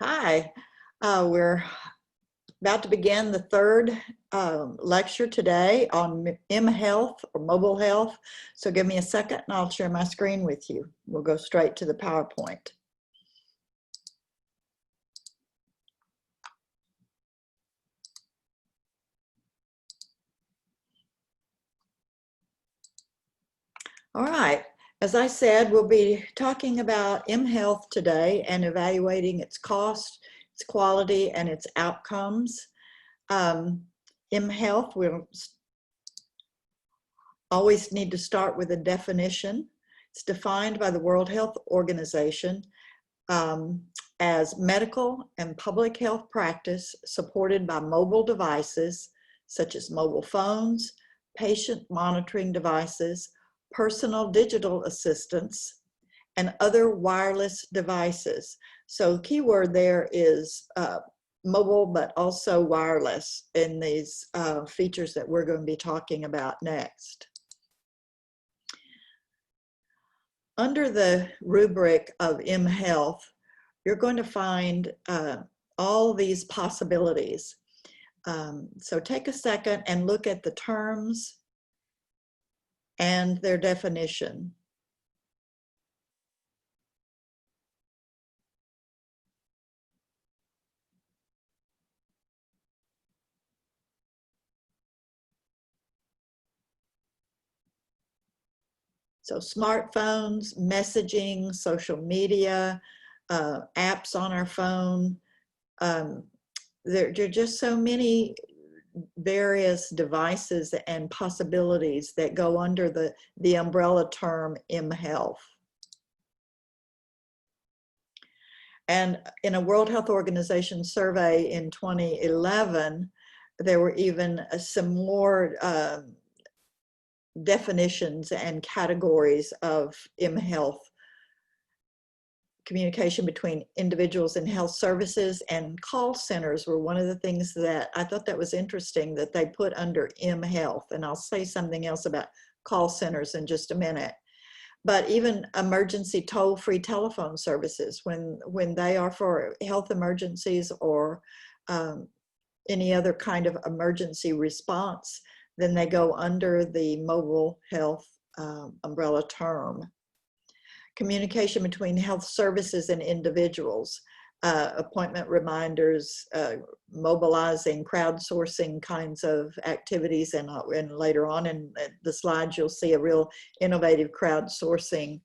Hi, we're about to begin the third lecture today on M-Health or mobile health. So give me a second and I'll share my screen with you. We'll go straight to the PowerPoint. All right, as I said, we'll be talking about M-Health today and evaluating its cost, its quality, and its outcomes. M-Health, we'll always need to start with a definition. It's defined by the World Health Organization as medical and public health practice supported by mobile devices such as mobile phones, patient monitoring devices, personal digital assistants, and other wireless devices. So the key word there is mobile, but also wireless in these features that we're going to be talking about next. Under the rubric of M-Health, you're going to find all these possibilities. So take a second and look at the terms and their definition. So smartphones, messaging, social media, apps on our phone. There are just so many various devices and possibilities that go under the umbrella term M-Health. And in a World Health Organization survey in 2011, there were even some more definitions and categories of M-Health. Communication between individuals and health services and call centers were one of the things that I thought that was interesting that they put under M-Health. And I'll say something else about call centers in just a minute. But even emergency toll-free telephone services, when they are for health emergencies or any other kind of emergency response, then they go under the mobile health umbrella term. Communication between health services and individuals, appointment reminders, mobilizing, crowdsourcing kinds of activities, and later on in the slides you'll see a real innovative crowdsourcing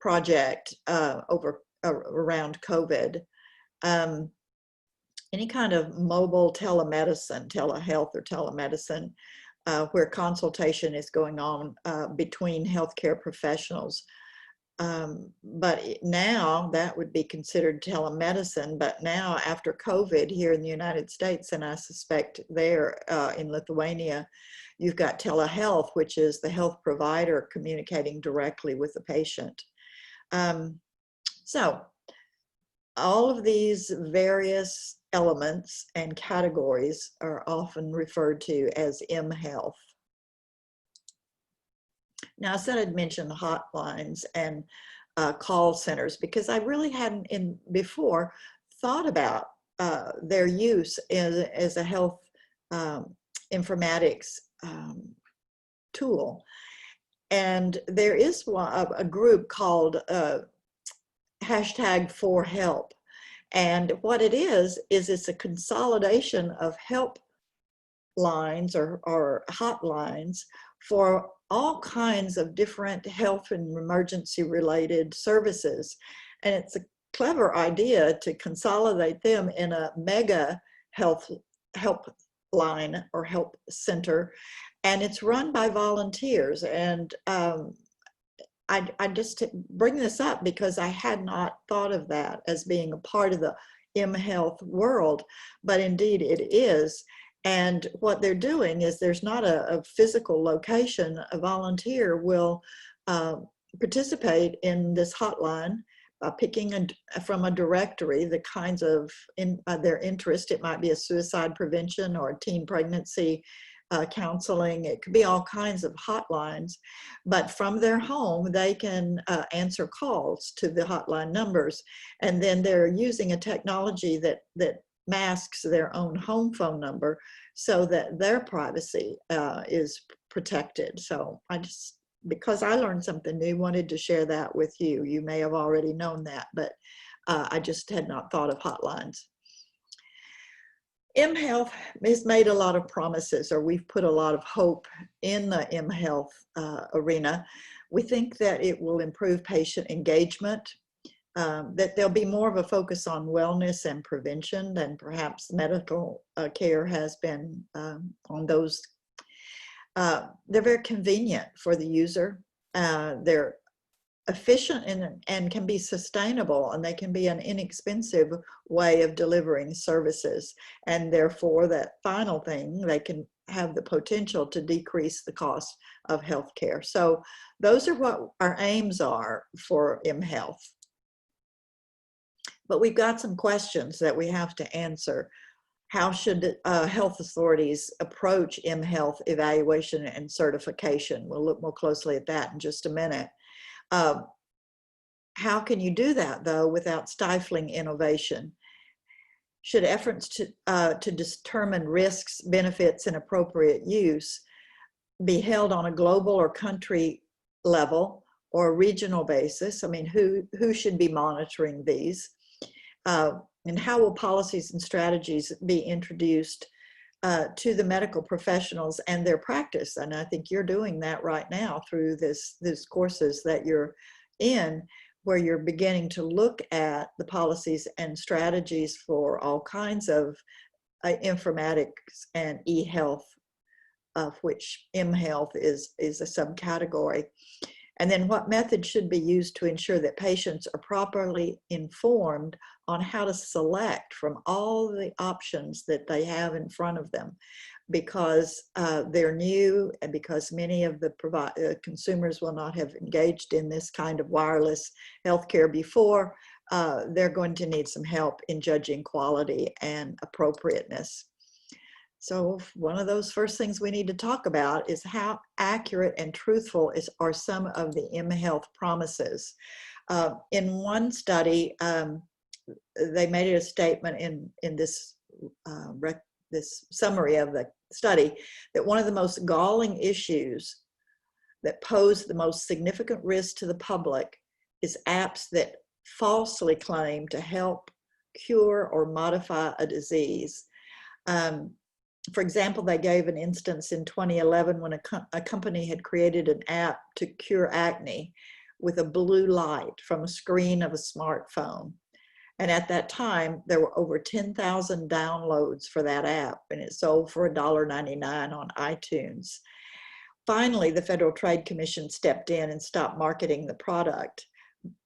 project around COVID. Any kind of mobile telemedicine, telehealth or telemedicine, where consultation is going on between healthcare professionals. But now that would be considered telemedicine, but now after COVID here in the United States, and I suspect there in Lithuania, you've got telehealth, which is the health provider communicating directly with the patient. So all of these various elements and categories are often referred to as M-Health. Now, I said I'd mention hotlines and call centers because I really hadn't before thought about their use as a health informatics tool. And there is a group called #4Help. And what it is it's a consolidation of help lines or hotlines for all kinds of different health and emergency related services. And it's a clever idea to consolidate them in a mega help line or help center. And it's run by volunteers. And I just bring this up because I had not thought of that as being a part of the M-Health world, but indeed it is. And what they're doing is there's not a physical location. A volunteer will participate in this hotline by picking from a directory the kinds of their interest. It might be a suicide prevention or a teen pregnancy counseling. It could be all kinds of hotlines, but from their home, they can answer calls to the hotline numbers. And then they're using a technology that masks their own home phone number so that their privacy is protected. So because I learned something new, wanted to share that with you. You may have already known that, but I just had not thought of hotlines. mHealth has made a lot of promises, or we've put a lot of hope in the mHealth arena. We think that it will improve patient engagement, that there'll be more of a focus on wellness and prevention than perhaps medical care has been on those. They're very convenient for the user. They're efficient and can be sustainable, and they can be an inexpensive way of delivering services. And therefore, that final thing, they can have the potential to decrease the cost of healthcare. So those are what our aims are for mHealth. But we've got some questions that we have to answer. How should health authorities approach mHealth evaluation and certification? We'll look more closely at that in just a minute. How can you do that, though, without stifling innovation? Should efforts to determine risks, benefits, and appropriate use be held on a global or country level or a regional basis? I mean, who should be monitoring these? And how will policies and strategies be introduced to the medical professionals and their practice? And I think you're doing that right now through these courses that you're in, where you're beginning to look at the policies and strategies for all kinds of informatics and e-health, of which mHealth is a subcategory. And then what methods should be used to ensure that patients are properly informed on how to select from all the options that they have in front of them, because they're new and because many of the consumers will not have engaged in this kind of wireless healthcare before. They're going to need some help in judging quality and appropriateness. So one of those first things we need to talk about is how accurate and truthful are some of the mHealth promises. In one study, they made a statement in this summary of the study that one of the most galling issues that pose the most significant risk to the public is apps that falsely claim to help cure or modify a disease. For example, they gave an instance in 2011 when a company had created an app to cure acne with a blue light from a screen of a smartphone. And at that time, there were over 10,000 downloads for that app, and it sold for $1.99 on iTunes. Finally, the Federal Trade Commission stepped in and stopped marketing the product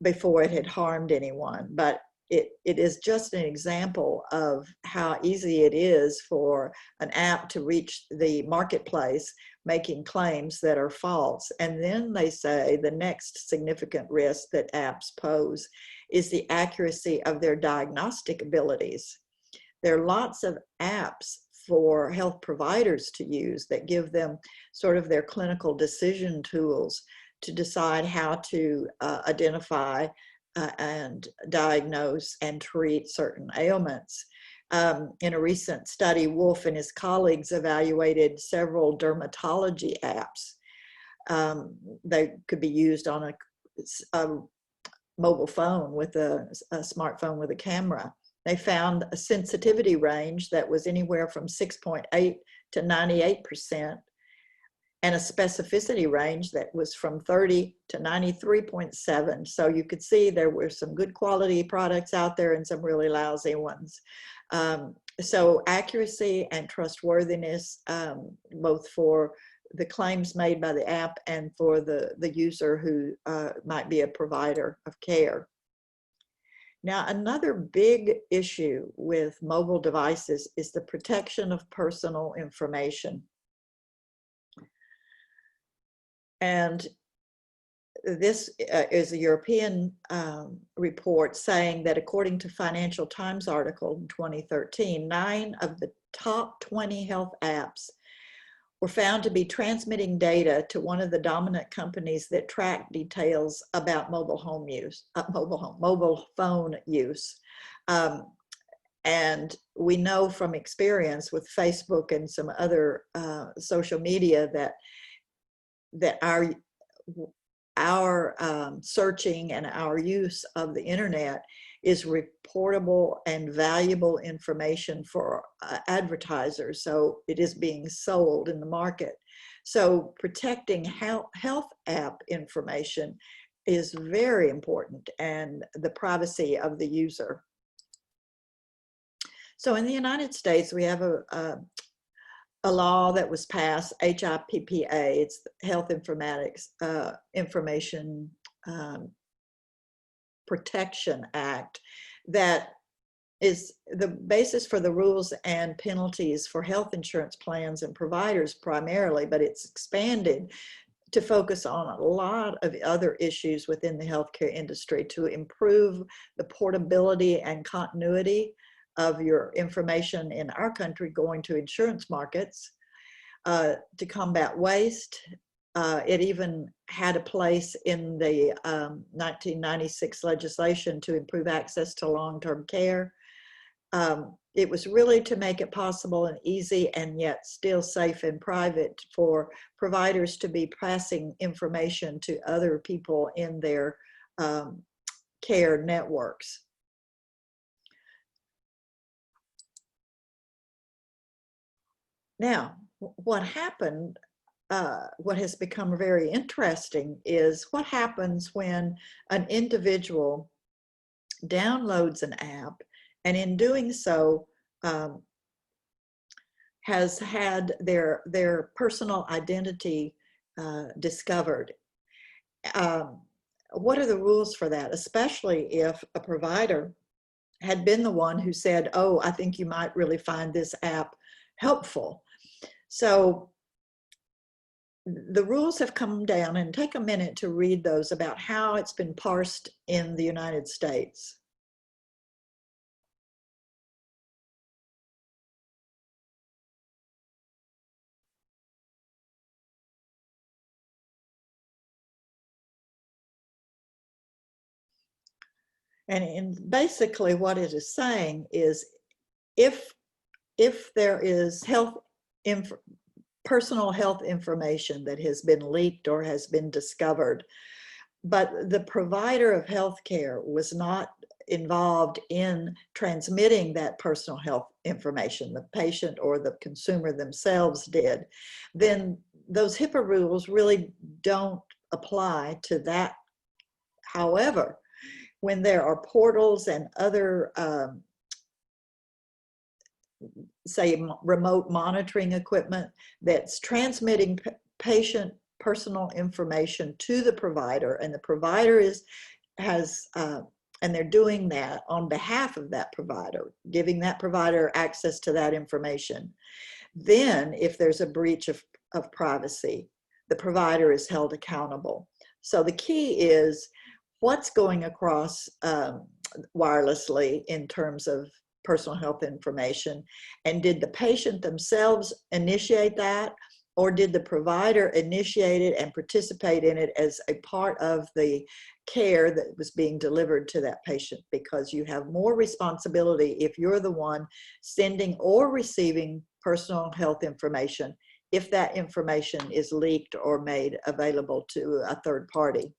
before it had harmed anyone. But it is just an example of how easy it is for an app to reach the marketplace making claims that are false. And then they say the next significant risk that apps pose is the accuracy of their diagnostic abilities. There are lots of apps for health providers to use that give them sort of their clinical decision tools to decide how to identify and diagnose and treat certain ailments. In a recent study, Wolf and his colleagues evaluated several dermatology apps. They could be used on a mobile phone with a smartphone with a camera. They found a sensitivity range that was anywhere from 6.8 to 98%, and a specificity range that was from 30 to 93.7. So you could see there were some good quality products out there and some really lousy ones. So accuracy and trustworthiness, both for the claims made by the app and for the user who might be a provider of care. Now, another big issue with mobile devices is the protection of personal information. And this is a European report saying that according to Financial Times article in 2013, 9 of the top 20 health apps were found to be transmitting data to one of the dominant companies that track details about mobile phone use. And we know from experience with Facebook and some other social media that our searching and our use of the internet is reportable and valuable information for advertisers. So it is being sold in the market. So protecting health app information is very important, and the privacy of the user. So in the United States, we have a law that was passed, HIPPA, it's the Health Informatics Information Protection Act, that is the basis for the rules and penalties for health insurance plans and providers primarily, but it's expanded to focus on a lot of other issues within the healthcare industry to improve the portability and continuity of your information in our country going to insurance markets, to combat waste. It even had a place in the 1996 legislation to improve access to long-term care. It was really to make it possible and easy and yet still safe and private for providers to be passing information to other people in their care networks. Now, what happened, what has become very interesting is what happens when an individual downloads an app and in doing so has had their personal identity discovered. What are the rules for that, especially if a provider had been the one who said, oh, I think you might really find this app helpful. So the rules have come down, and take a minute to read those about how it's been parsed in the United States. And basically what it is saying is if there is personal health information that has been leaked or has been discovered, but the provider of healthcare was not involved in transmitting that personal health information, the patient or the consumer themselves did, then those HIPAA rules really don't apply to that. However, when there are portals and other say remote monitoring equipment that's transmitting patient personal information to the provider, and the provider and they're doing that on behalf of that provider, giving that provider access to that information. Then if there's a breach of privacy, the provider is held accountable. So the key is what's going across wirelessly in terms of personal health information, and did the patient themselves initiate that, or did the provider initiate it and participate in it as a part of the care that was being delivered to that patient? Because you have more responsibility if you're the one sending or receiving personal health information, if that information is leaked or made available to a third party.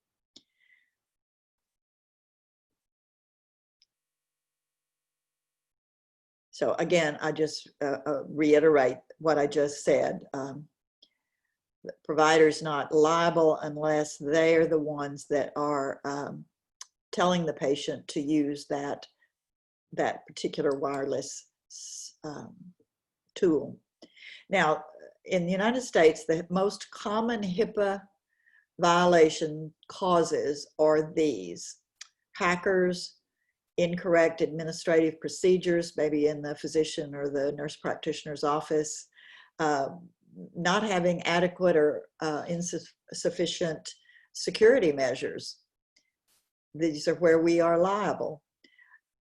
So again, I just reiterate what I just said. The provider's not liable unless they're the ones that are telling the patient to use that particular wireless tool. Now, in the United States, the most common HIPAA violation causes are these: hackers, incorrect administrative procedures, maybe in the physician or the nurse practitioner's office, not having adequate or insufficient security measures. These are where we are liable.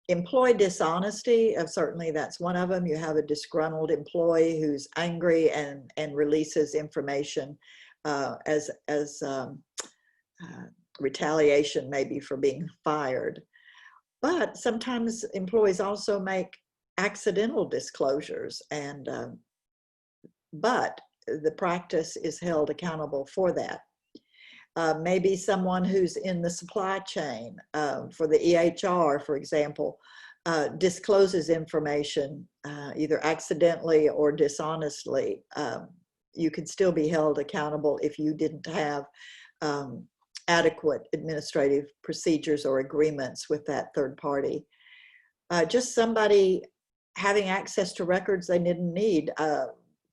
Employee dishonesty, certainly that's one of them. You have a disgruntled employee who's angry and releases information as retaliation maybe for being fired. But sometimes employees also make accidental disclosures, and but the practice is held accountable for that. Maybe someone who's in the supply chain for the EHR, for example, discloses information either accidentally or dishonestly. You can still be held accountable if you didn't have adequate administrative procedures or agreements with that third party. Just somebody having access to records they didn't need.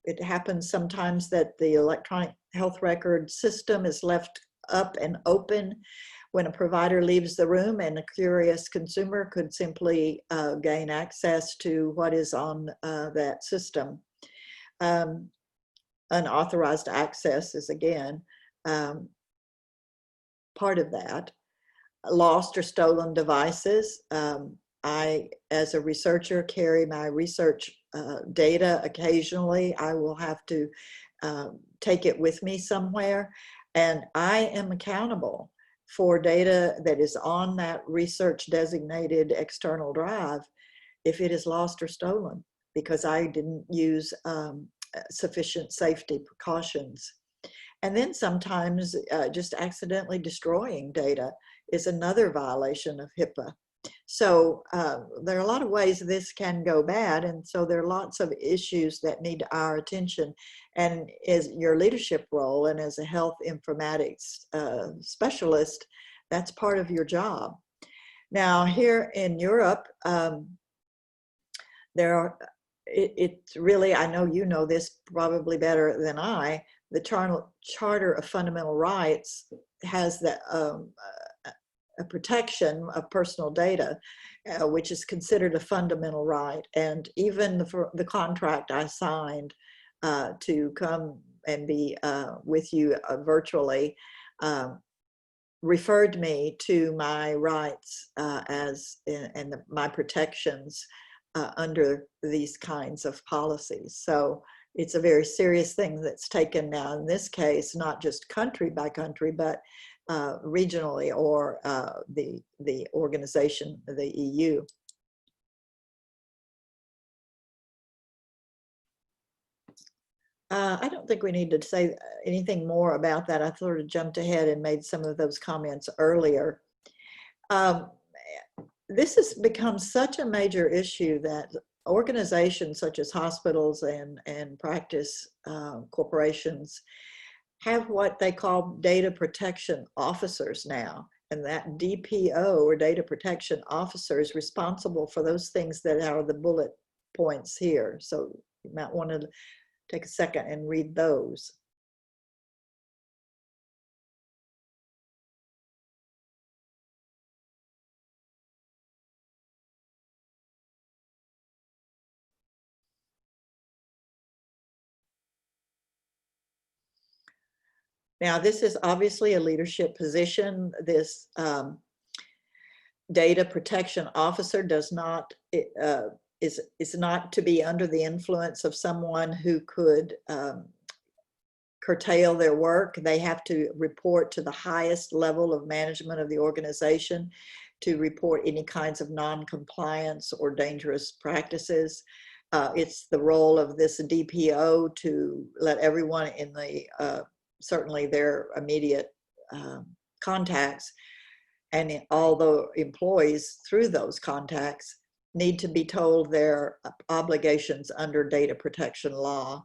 It happens sometimes that the electronic health record system is left up and open when a provider leaves the room, and a curious consumer could simply gain access to what is on that system. Unauthorized access is again part of that. Lost or stolen devices. I, as a researcher, carry my research data occasionally. I will have to take it with me somewhere, and I am accountable for data that is on that research designated external drive if it is lost or stolen because I didn't use sufficient safety precautions. And then sometimes just accidentally destroying data is another violation of HIPAA. So there are a lot of ways this can go bad, and so there are lots of issues that need our attention. And as your leadership role and as a health informatics specialist, that's part of your job. Now here in Europe, it's really, I know you know this probably better than I, the Charter of Fundamental Rights has that a protection of personal data, which is considered a fundamental right. And even the contract I signed to come and be with you virtually referred me to my rights and my protections under these kinds of policies. So it's a very serious thing that's taken now in this case, not just country by country, but regionally or the organization, the EU. I don't think we need to say anything more about that. I sort of jumped ahead and made some of those comments earlier. This has become such a major issue that organizations such as hospitals and practice corporations have what they call data protection officers now. And that DPO, or data protection officer, is responsible for those things that are the bullet points here. So you might want to take a second and read those. Now, this is obviously a leadership position. This data protection officer does not is not to be under the influence of someone who could curtail their work. They have to report to the highest level of management of the organization to report any kinds of non-compliance or dangerous practices. It's the role of this DPO to let everyone in the certainly their immediate contacts and all the employees through those contacts need to be told their obligations under data protection law.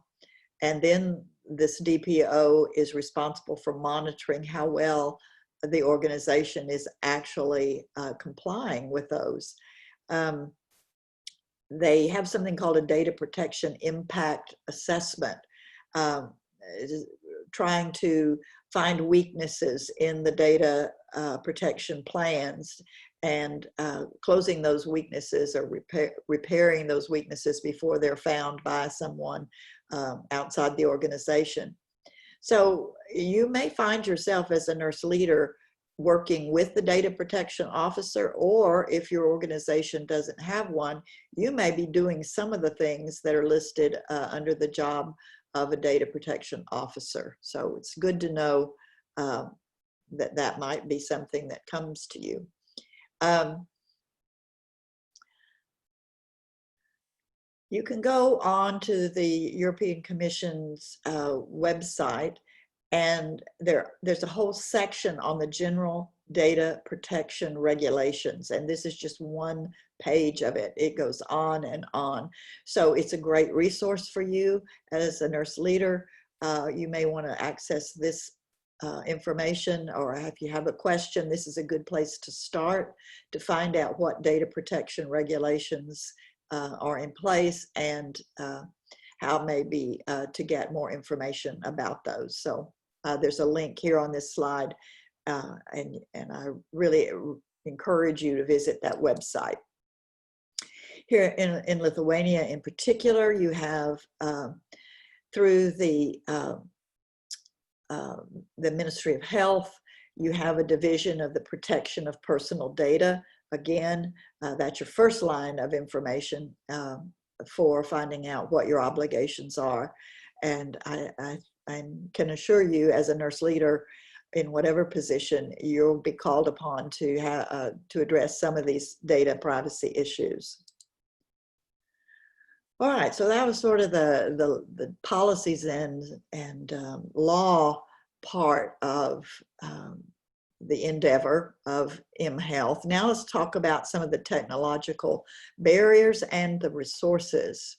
And then this DPO is responsible for monitoring how well the organization is actually complying with those. They have something called a data protection impact assessment, trying to find weaknesses in the data protection plans and closing those weaknesses or repairing those weaknesses before they're found by someone outside the organization. So you may find yourself as a nurse leader working with the data protection officer, or if your organization doesn't have one, you may be doing some of the things that are listed under the job of a data protection officer. So it's good to know that that might be something that comes to you. You can go on to the European Commission's website, and there's a whole section on the general data protection regulations, and this is just one page of it. It goes on and on. So it's a great resource for you as a nurse leader. You may want to access this information, or if you have a question, this is a good place to start to find out what data protection regulations are in place, and how maybe to get more information about those. So there's a link here on this slide, and I really encourage you to visit that website. Here in Lithuania in particular, you have through the Ministry of Health, you have a division of the protection of personal data. Again, that's your first line of information for finding out what your obligations are. And I can assure you, as a nurse leader, in whatever position, you'll be called upon to address some of these data privacy issues. All right, so that was sort of the policies and law part of the endeavor of mHealth. Now let's talk about some of the technological barriers and the resources.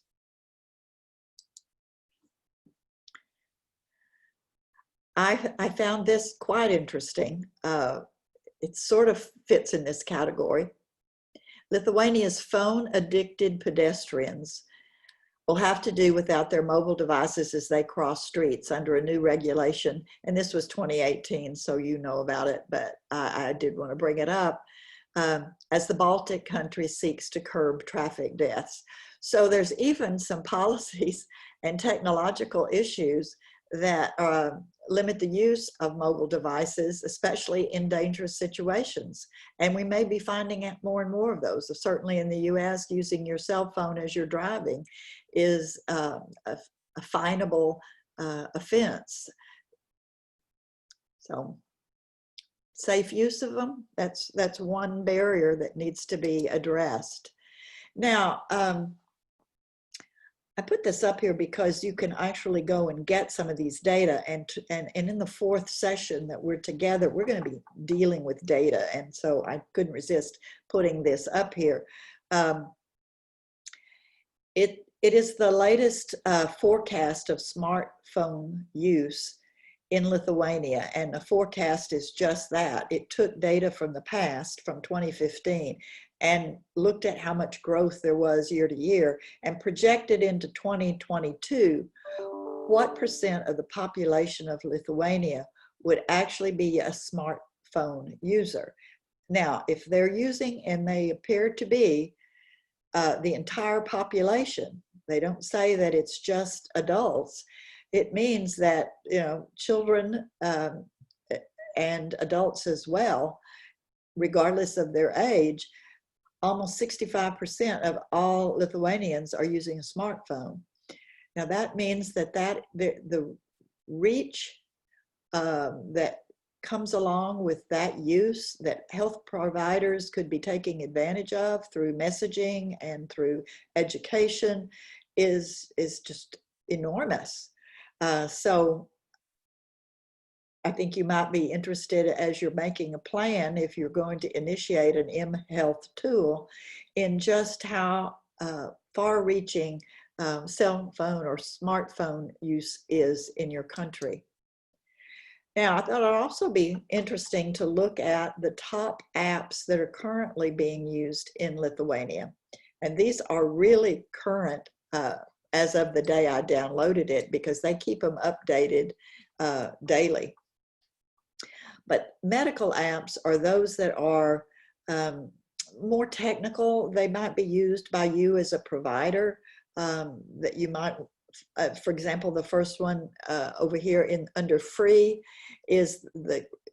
I found this quite interesting. It sort of fits in this category. Lithuania's phone-addicted pedestrians will have to do without their mobile devices as they cross streets under a new regulation. And this was 2018, so you know about it, but I did want to bring it up, as the Baltic country seeks to curb traffic deaths. So there's even some policies and technological issues that limit the use of mobile devices, especially in dangerous situations. And we may be finding out more and more of those. So certainly in the US, using your cell phone as you're driving is a finable offense. So safe use of them, that's one barrier that needs to be addressed. Now, I put this up here because you can actually go and get some of these data, and in the fourth session that we're together, we're going to be dealing with data, and so I couldn't resist putting this up here. It is the latest forecast of smartphone use in Lithuania, and the forecast is just that. It took data from the past, from 2015, and looked at how much growth there was year to year, and projected into 2022 what % of the population of Lithuania would actually be a smartphone user. Now, if they're using, and they appear to be, the entire population, they don't say that it's just adults, it means that, you know, children and adults as well, regardless of their age, almost 65% of all Lithuanians are using a smartphone. Now that means that the reach that comes along with that use, that health providers could be taking advantage of through messaging and through education, is just enormous. So I think you might be interested, as you're making a plan, if you're going to initiate an mHealth tool, in just how far-reaching cell phone or smartphone use is in your country. Now, I thought it'd also be interesting to look at the top apps that are currently being used in Lithuania. And these are really current as of the day I downloaded it, because they keep them updated daily. But medical apps are those that are more technical. They might be used by you as a provider, that you might, for example, the first one over here under free is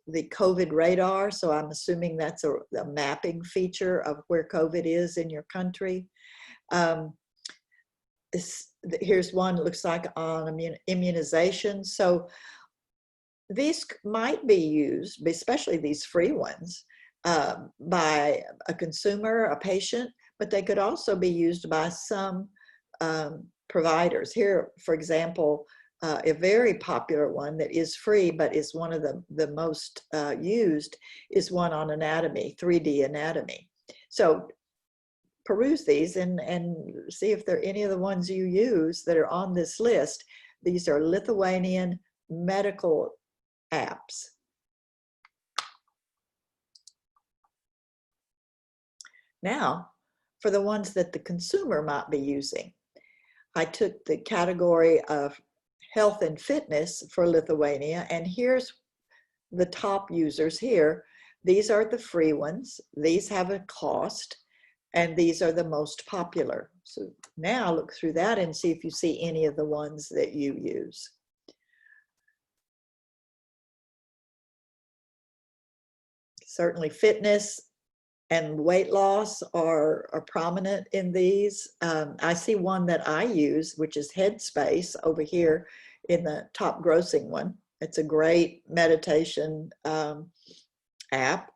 the COVID radar. So I'm assuming that's a mapping feature of where COVID is in your country. Here's one that looks like on immunization. So these might be used, especially these free ones, by a consumer, a patient, but they could also be used by some providers. Here, for example, a very popular one that is free, but is one of the most used, is one on anatomy, 3D anatomy. So peruse these and see if there are any of the ones you use that are on this list. These are Lithuanian medical apps. Now, for the ones that the consumer might be using, I took the category of health and fitness for Lithuania, and here's the top users here. These are the free ones. These have a cost, and these are the most popular. So now look through that and see if you see any of the ones that you use. Certainly fitness and weight loss are prominent in these. I see one that I use, which is Headspace over here in the top grossing one. It's a great meditation app,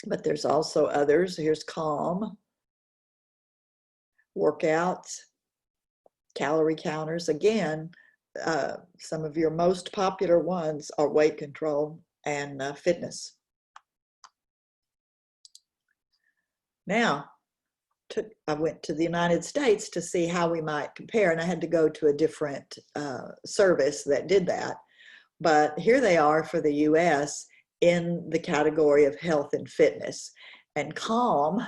but there's also others. Here's Calm, workouts, calorie counters. Again, some of your most popular ones are weight control and fitness. Now, I went to the United States to see how we might compare, and I had to go to a different service that did that. But here they are for the US in the category of health and fitness. And Calm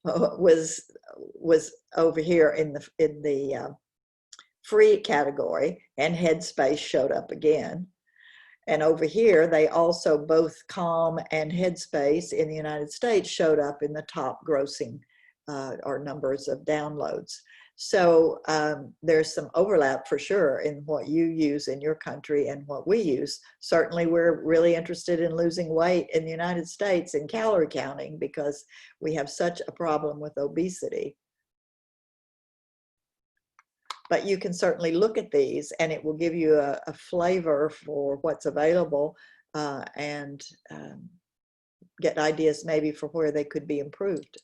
was over here in the free category, and Headspace showed up again. And over here, they also, both Calm and Headspace in the United States showed up in the top grossing or numbers of downloads. So there's some overlap for sure in what you use in your country and what we use. Certainly, we're really interested in losing weight in the United States and calorie counting because we have such a problem with obesity. But you can certainly look at these and it will give you a flavor for what's available and get ideas maybe for where they could be improved.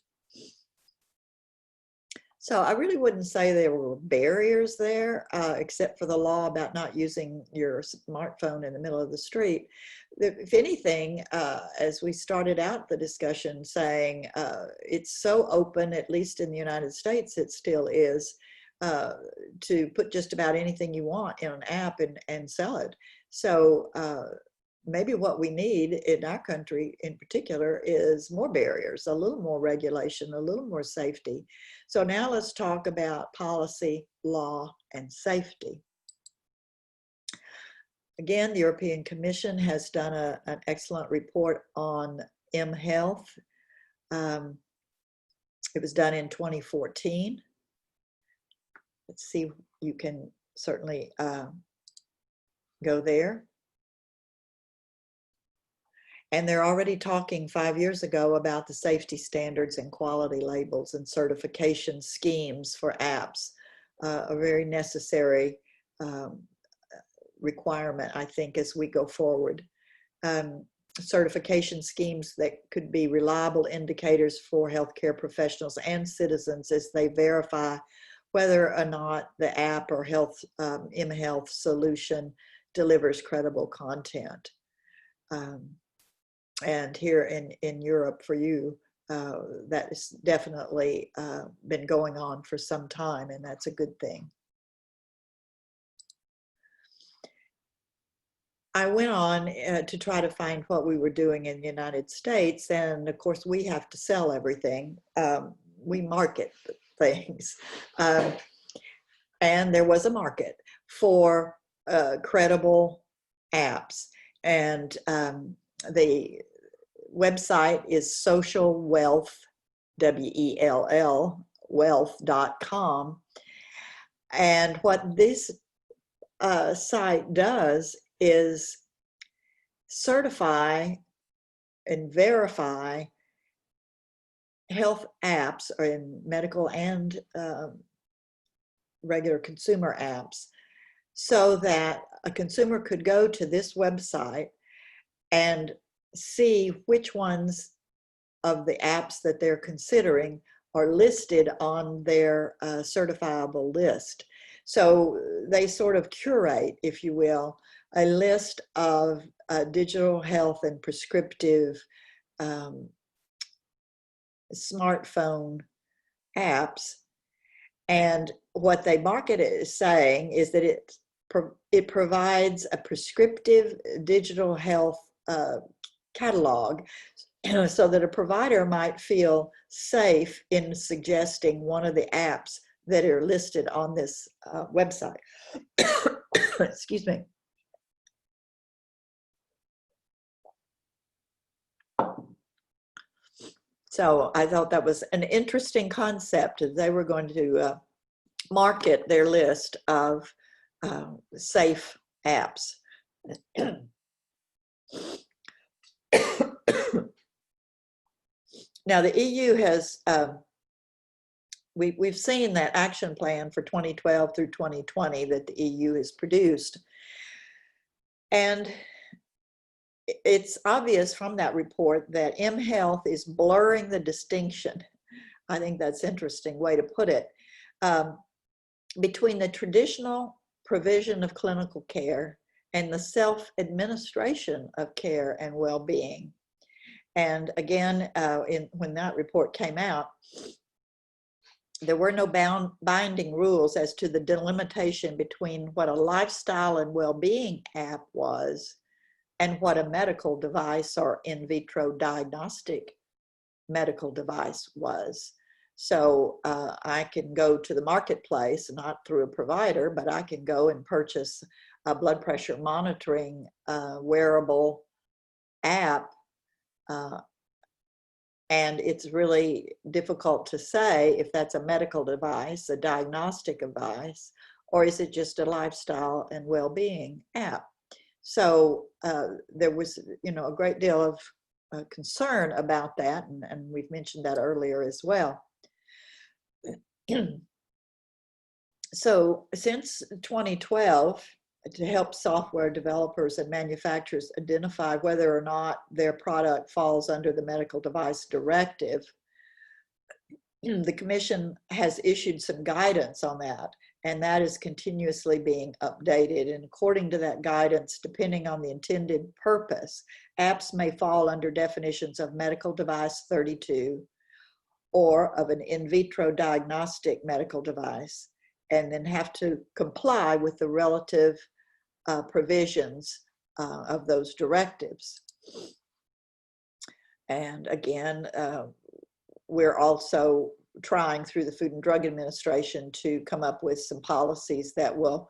So I really wouldn't say there were barriers there, except for the law about not using your smartphone in the middle of the street. If anything, as we started out the discussion saying, it's so open, at least in the United States, it still is, to put just about anything you want in an app and sell it. So maybe what we need in our country in particular is more barriers, a little more regulation, a little more safety. So now let's talk about policy, law, and safety. Again, the European Commission has done an excellent report on mHealth. It was done in 2014. Let's see, you can certainly go there. And they're already talking 5 years ago about the safety standards and quality labels and certification schemes for apps, a very necessary requirement, I think, as we go forward. Certification schemes that could be reliable indicators for healthcare professionals and citizens as they verify whether or not the app or mHealth solution delivers credible content. And here in Europe for you, that has definitely been going on for some time, and that's a good thing. I went on to try to find what we were doing in the United States, and of course we have to sell everything. We market things. And there was a market for credible apps. And the website is Social Wealth, W-E-L-L, wealth.com. And what this site does is certify and verify health apps, or in medical and regular consumer apps, so that a consumer could go to this website and see which ones of the apps that they're considering are listed on their certifiable list. So they sort of curate, if you will, a list of digital health and prescriptive smartphone apps. And what they market it as saying is that it provides a prescriptive digital health catalog, so that a provider might feel safe in suggesting one of the apps that are listed on this website. Excuse me. So I thought that was an interesting concept. They were going to market their list of safe apps. Now the EU has, we've seen that action plan for 2012 through 2020 that the EU has produced. And it's obvious from that report that mHealth is blurring the distinction. I think that's an interesting way to put it, between the traditional provision of clinical care and the self-administration of care and well-being. And again, when that report came out, there were no binding rules as to the delimitation between what a lifestyle and well-being app was and what a medical device or in vitro diagnostic medical device was. So I can go to the marketplace, not through a provider, but I can go and purchase a blood pressure monitoring wearable app. And it's really difficult to say if that's a medical device, a diagnostic device, or is it just a lifestyle and well-being app. So there was, a great deal of concern about that, and we've mentioned that earlier as well. So since 2012, to help software developers and manufacturers identify whether or not their product falls under the medical device directive, the Commission has issued some guidance on that, and that is continuously being updated. And according to that guidance, depending on the intended purpose, apps may fall under definitions of medical device 32 or of an in vitro diagnostic medical device, and then have to comply with the relative provisions of those directives. And again, we're also trying through the Food and Drug Administration to come up with some policies that will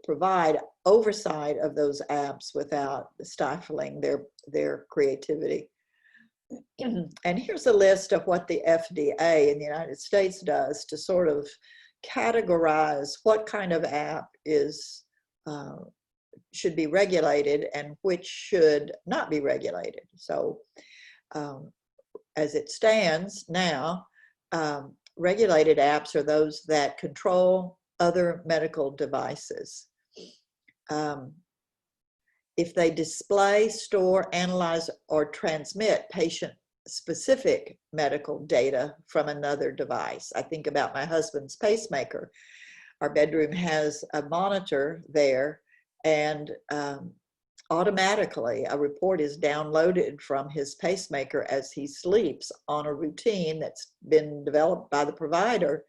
provide oversight of those apps without stifling their creativity. And here's a list of what the FDA in the United States does to sort of categorize what kind of app should be regulated and which should not be regulated. So as it stands now, regulated apps are those that control other medical devices. If they display, store, analyze, or transmit patient-specific medical data from another device. I think about my husband's pacemaker. Our bedroom has a monitor there, and automatically a report is downloaded from his pacemaker as he sleeps on a routine that's been developed by the provider.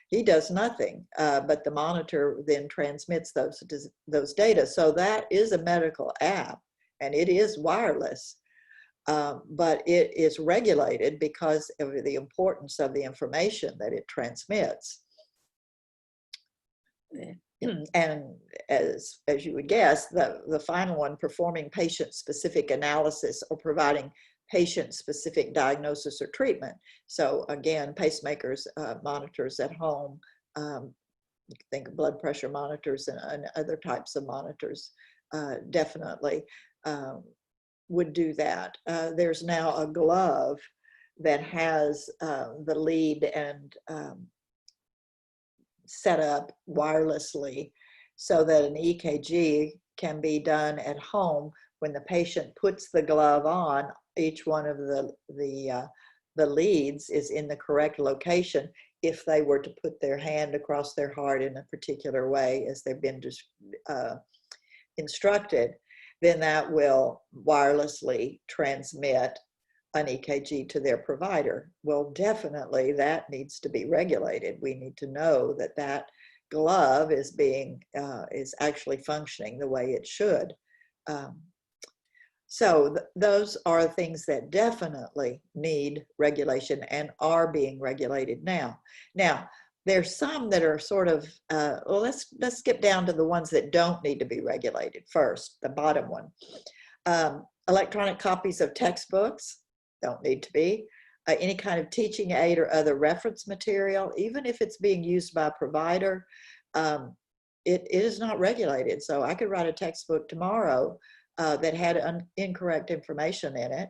He does nothing, but the monitor then transmits those data. So that is a medical app, and it is wireless, but it is regulated because of the importance of the information that it transmits. And as you would guess, the final one, performing patient-specific analysis or providing patient-specific diagnosis or treatment. So again, pacemakers, monitors at home, you can think of blood pressure monitors and other types of monitors, definitely. would do that. There's now a glove that has the lead and set up wirelessly so that an EKG can be done at home. When the patient puts the glove on, each one of the leads is in the correct location. If they were to put their hand across their heart in a particular way as they've been instructed, then that will wirelessly transmit an EKG to their provider. Well, definitely that needs to be regulated. We need to know that that glove is is actually functioning the way it should. So those are things that definitely need regulation and are being regulated now. Now, there's some that are sort of, well, let's skip down to the ones that don't need to be regulated first, the bottom one. Electronic copies of textbooks don't need to be. Any kind of teaching aid or other reference material, even if it's being used by a provider, it is not regulated. So I could write a textbook tomorrow that had incorrect information in it,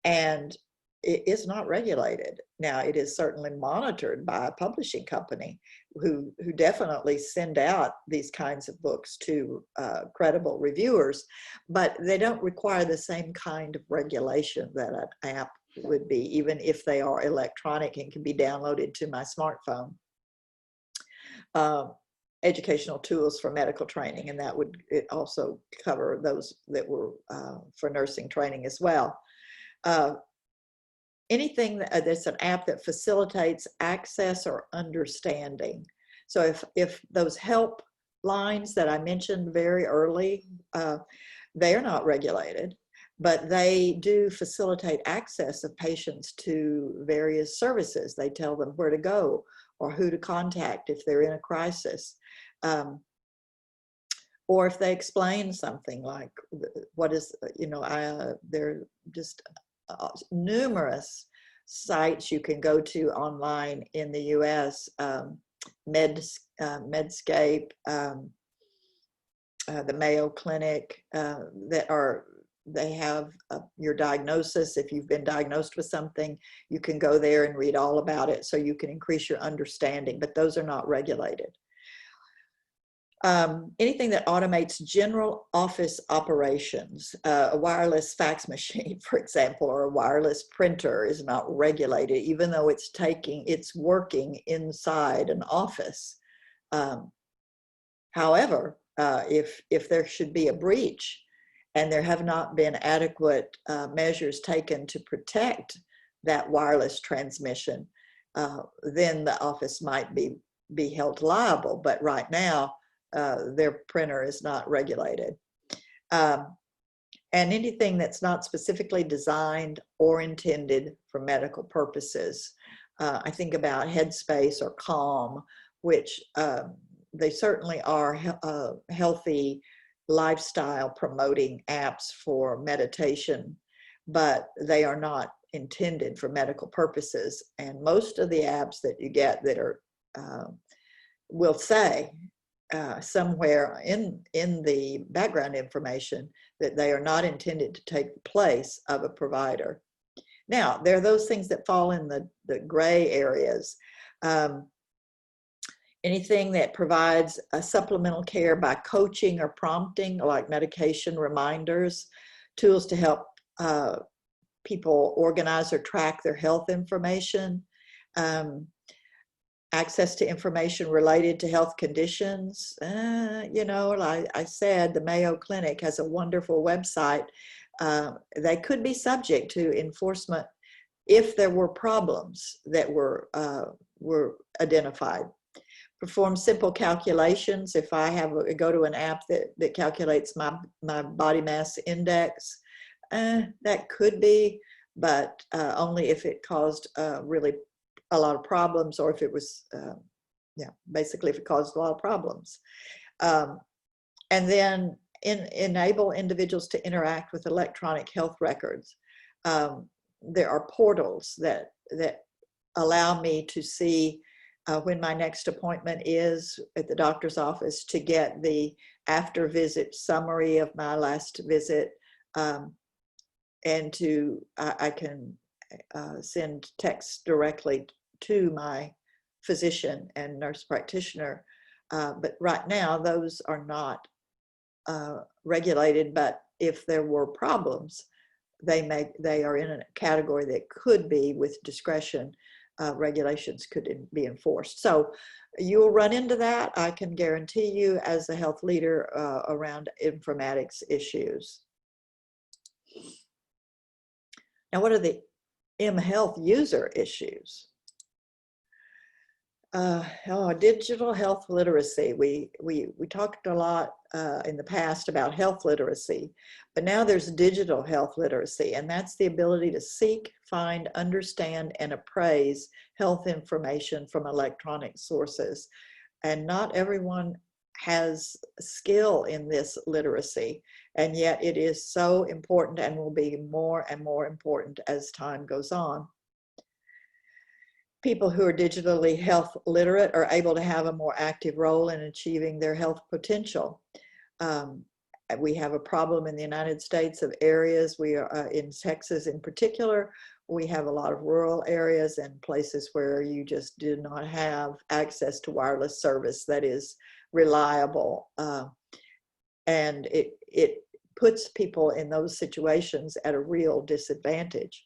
and it is not regulated. Now, it is certainly monitored by a publishing company who definitely send out these kinds of books to credible reviewers, but they don't require the same kind of regulation that an app would be, even if they are electronic and can be downloaded to my smartphone. Educational tools for medical training, and that would also cover those that were for nursing training as well. Anything that's an app that facilitates access or understanding. So if those help lines that I mentioned very early, they are not regulated, but they do facilitate access of patients to various services. They tell them where to go or who to contact if they're in a crisis. Or if they explain something like what is, there are just numerous sites you can go to online in the US, Medscape, the Mayo Clinic, they have your diagnosis. If you've been diagnosed with something, you can go there and read all about it so you can increase your understanding, but those are not regulated. Anything that automates general office operations, a wireless fax machine, for example, or a wireless printer is not regulated, even though it's working inside an office. However, if there should be a breach and there have not been adequate measures taken to protect that wireless transmission, then the office might be held liable. But right now, their printer is not regulated. And anything that's not specifically designed or intended for medical purposes. I think about Headspace or Calm, which they certainly are healthy lifestyle promoting apps for meditation, but they are not intended for medical purposes. And most of the apps that you get that are will say somewhere in the background information that they are not intended to take the place of a provider. Now, there are those things that fall in the gray areas. Anything that provides a supplemental care by coaching or prompting, like medication reminders, tools to help people organize or track their health information, access to information related to health conditions. Like I said, the Mayo Clinic has a wonderful website. They could be subject to enforcement if there were problems that were identified. Perform simple calculations. If I go to an app that calculates my body mass index, that could be, but only if it caused really a lot of problems, or if it was, basically if it caused a lot of problems. And then enable individuals to interact with electronic health records. There are portals that allow me to see when my next appointment is at the doctor's office to get the after visit summary of my last visit, and I can send text directly to my physician and nurse practitioner. But right now, those are not regulated, but if there were problems, they are in a category that could be, with discretion, regulations could be enforced. So you'll run into that, I can guarantee you, as the health leader around informatics issues. Now, what are the mHealth user issues? Digital health literacy. We talked a lot in the past about health literacy, but now there's digital health literacy, and that's the ability to seek, find, understand, and appraise health information from electronic sources. And not everyone has skill in this literacy, and yet it is so important and will be more and more important as time goes on. People who are digitally health literate are able to have a more active role in achieving their health potential. We have a problem in the United States of areas, we are in Texas in particular, we have a lot of rural areas and places where you just do not have access to wireless service that is reliable. And it puts people in those situations at a real disadvantage.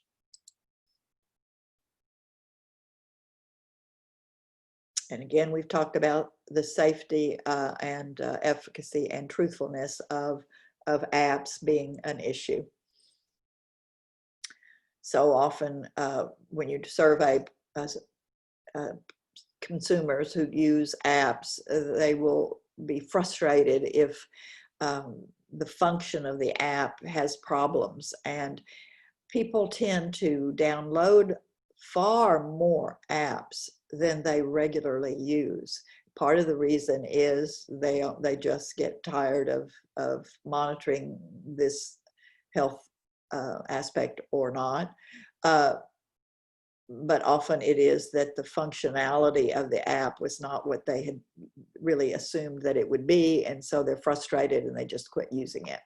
And again, we've talked about the safety and efficacy and truthfulness of apps being an issue. So often when you survey consumers who use apps, they will be frustrated if the function of the app has problems. And people tend to download far more apps than they regularly use. Part of the reason is they just get tired of monitoring this health aspect or not. But often it is that the functionality of the app was not what they had really assumed that it would be, and so they're frustrated and they just quit using it.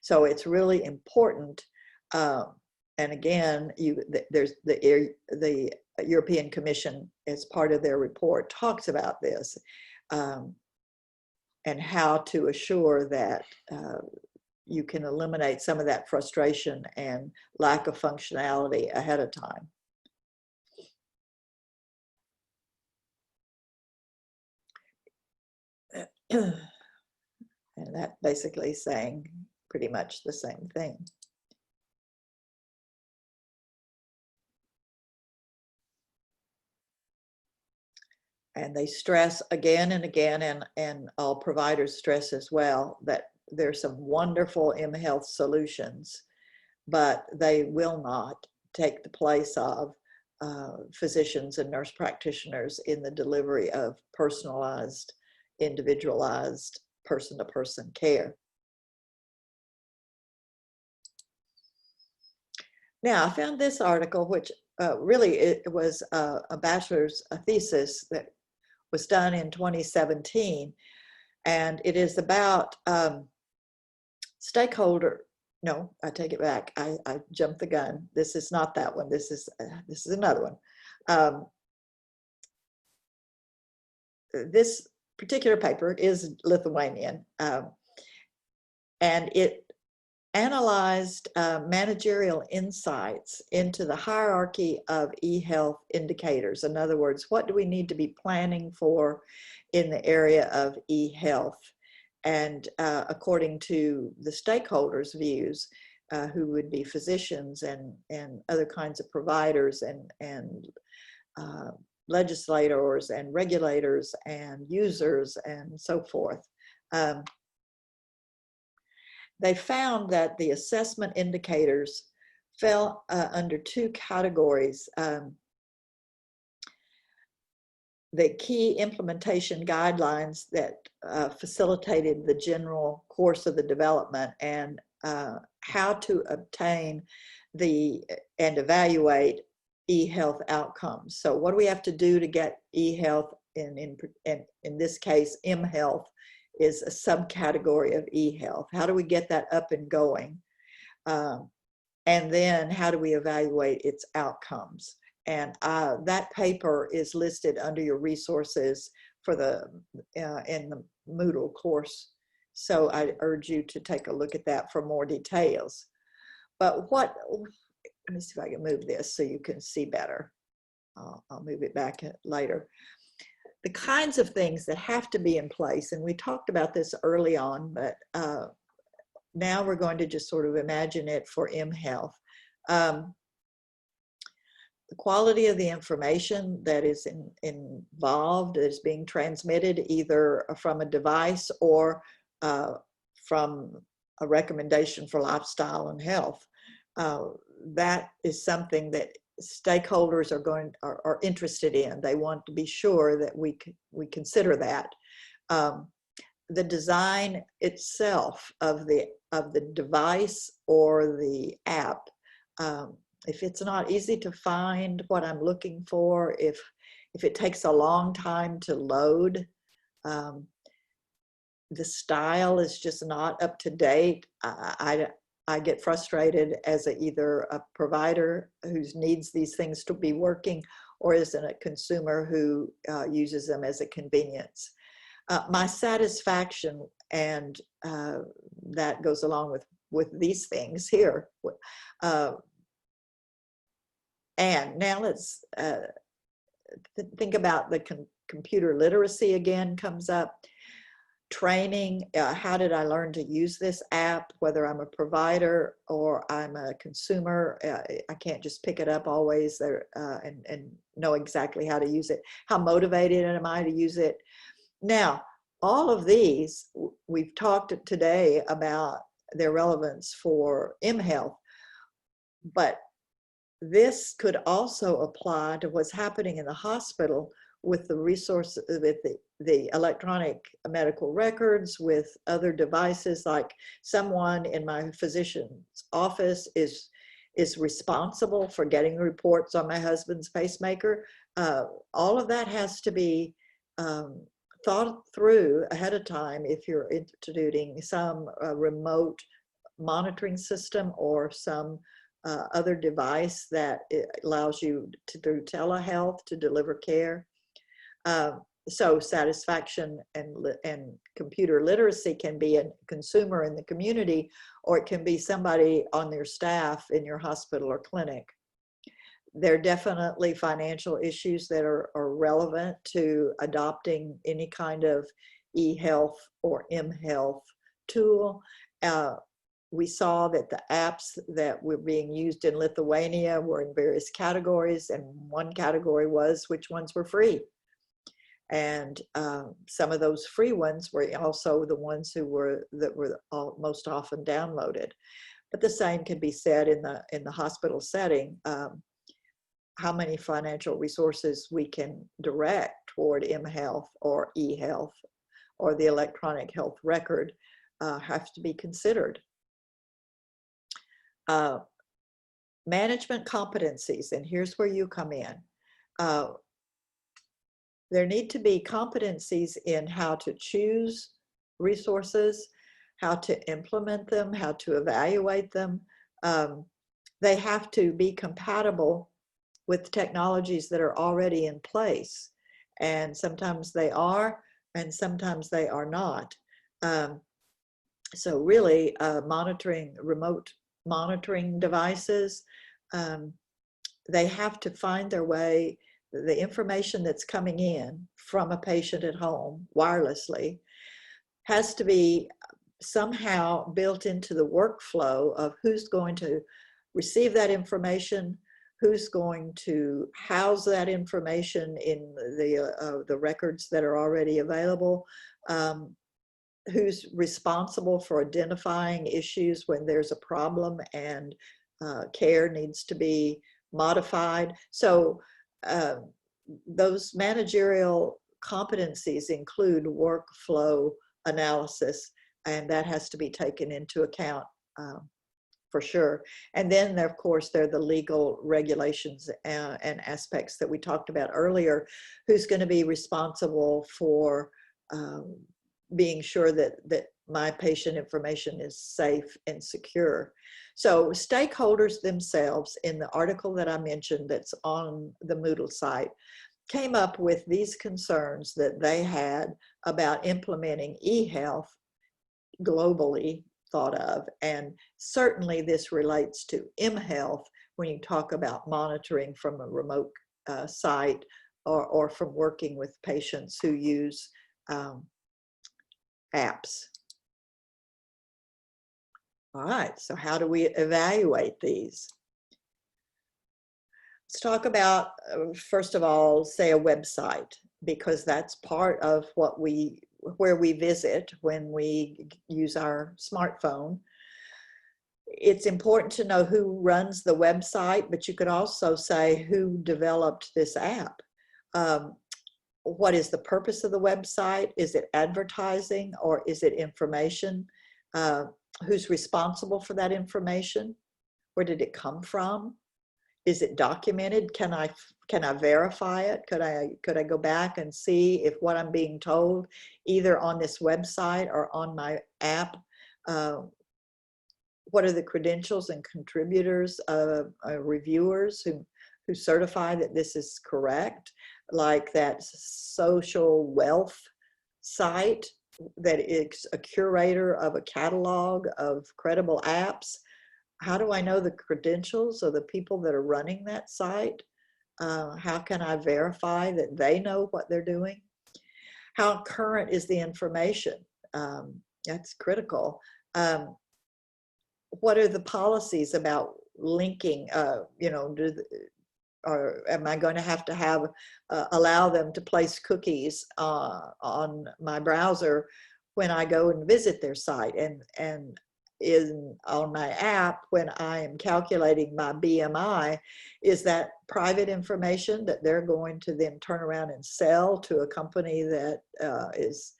So it's really important. And again, there's the European Commission, as part of their report, talks about this and how to assure that you can eliminate some of that frustration and lack of functionality ahead of time. And that basically saying pretty much the same thing. And they stress again and again, and all providers stress as well, that there's some wonderful mHealth solutions, but they will not take the place of physicians and nurse practitioners in the delivery of personalized, individualized, person-to-person care. Now, I found this article, which really it was a bachelor's thesis that was done in 2017, and it is about stakeholder. No, I take it back. I jumped the gun. This is not that one. This is another one. This particular paper is Lithuanian, and it analyzed managerial insights into the hierarchy of e-health indicators. In other words, what do we need to be planning for in the area of e-health? And according to the stakeholders' views, who would be physicians and other kinds of providers and legislators and regulators and users and so forth. They found that the assessment indicators fell under two categories. The key implementation guidelines that facilitated the general course of the development, and how to obtain and evaluate e-health outcomes. So what do we have to do to get e-health? In this case, m-health is a subcategory of e-health. How do we get that up and going? And then how do we evaluate its outcomes? And that paper is listed under your resources for in the Moodle course. So I urge you to take a look at that for more details. But let me see if I can move this so you can see better. I'll move it back later. The kinds of things that have to be in place, and we talked about this early on, but now we're going to just sort of imagine it for m-health. The quality of the information that is involved is being transmitted either from a device or from a recommendation for lifestyle and health. That is something that stakeholders are interested in. They want to be sure that we consider that. The design itself of the device or the app, if it's not easy to find what I'm looking for, if it takes a long time to load, the style is just not up to date, I get frustrated as either a provider who needs these things to be working, or as a consumer who uses them as a convenience. My satisfaction, and that goes along with these things here. And now let's think about the computer literacy again comes up. Training, how did I learn to use this app, whether I'm a provider or I'm a consumer. I can't just pick it up always there and know exactly how to use it. How motivated am I to use it? Now, all of these, we've talked today about their relevance for m-health, but this could also apply to what's happening in the hospital with the resources, with the electronic medical records, with other devices. Like someone in my physician's office is responsible for getting reports on my husband's pacemaker. All of that has to be thought through ahead of time if you're instituting some remote monitoring system or some other device that allows you to do telehealth to deliver care. So satisfaction and computer literacy can be a consumer in the community, or it can be somebody on their staff in your hospital or clinic. There are definitely financial issues that are relevant to adopting any kind of e-health or m-health tool. We saw that the apps that were being used in Lithuania were in various categories, and one category was which ones were free. And some of those free ones were also the ones that were most often downloaded. But the same can be said in the hospital setting. How many financial resources we can direct toward m-health or e-health or the electronic health record have to be considered. Management competencies, and here's where you come in. There need to be competencies in how to choose resources, how to implement them, how to evaluate them. They have to be compatible with technologies that are already in place. And sometimes they are, and sometimes they are not. So really remote monitoring devices, they have to find their way. The information that's coming in from a patient at home wirelessly has to be somehow built into the workflow of who's going to receive that information, who's going to house that information in the records that are already available, who's responsible for identifying issues when there's a problem and care needs to be modified. So those managerial competencies include workflow analysis, and that has to be taken into account for sure. And then, of course, there are the legal regulations and aspects that we talked about earlier. Who's going to be responsible for being sure that my patient information is safe and secure? So stakeholders themselves, in the article that I mentioned that's on the Moodle site, came up with these concerns that they had about implementing e-health globally thought of. And certainly this relates to mHealth when you talk about monitoring from a remote site or from working with patients who use apps. All right, so how do we evaluate these? Let's talk about, first of all, say a website, because that's part of where we visit when we use our smartphone. It's important to know who runs the website, but you could also say who developed this app. What is the purpose of the website? Is it advertising or is it information? Who's responsible for that information? Where did it come from? Is it documented? Can I verify it? Could I go back and see if what I'm being told, either on this website or on my app, what are the credentials and contributors of reviewers who certify that this is correct? Like that social wealth site that is a curator of a catalog of credible apps. How do I know the credentials of the people that are running that site? How can I verify that they know what they're doing? How current is the information? That's critical. What are the policies about linking? Or am I going to have allow them to place cookies on my browser when I go and visit their site? And on my app, when I am calculating my BMI, is that private information that they're going to then turn around and sell to a company that is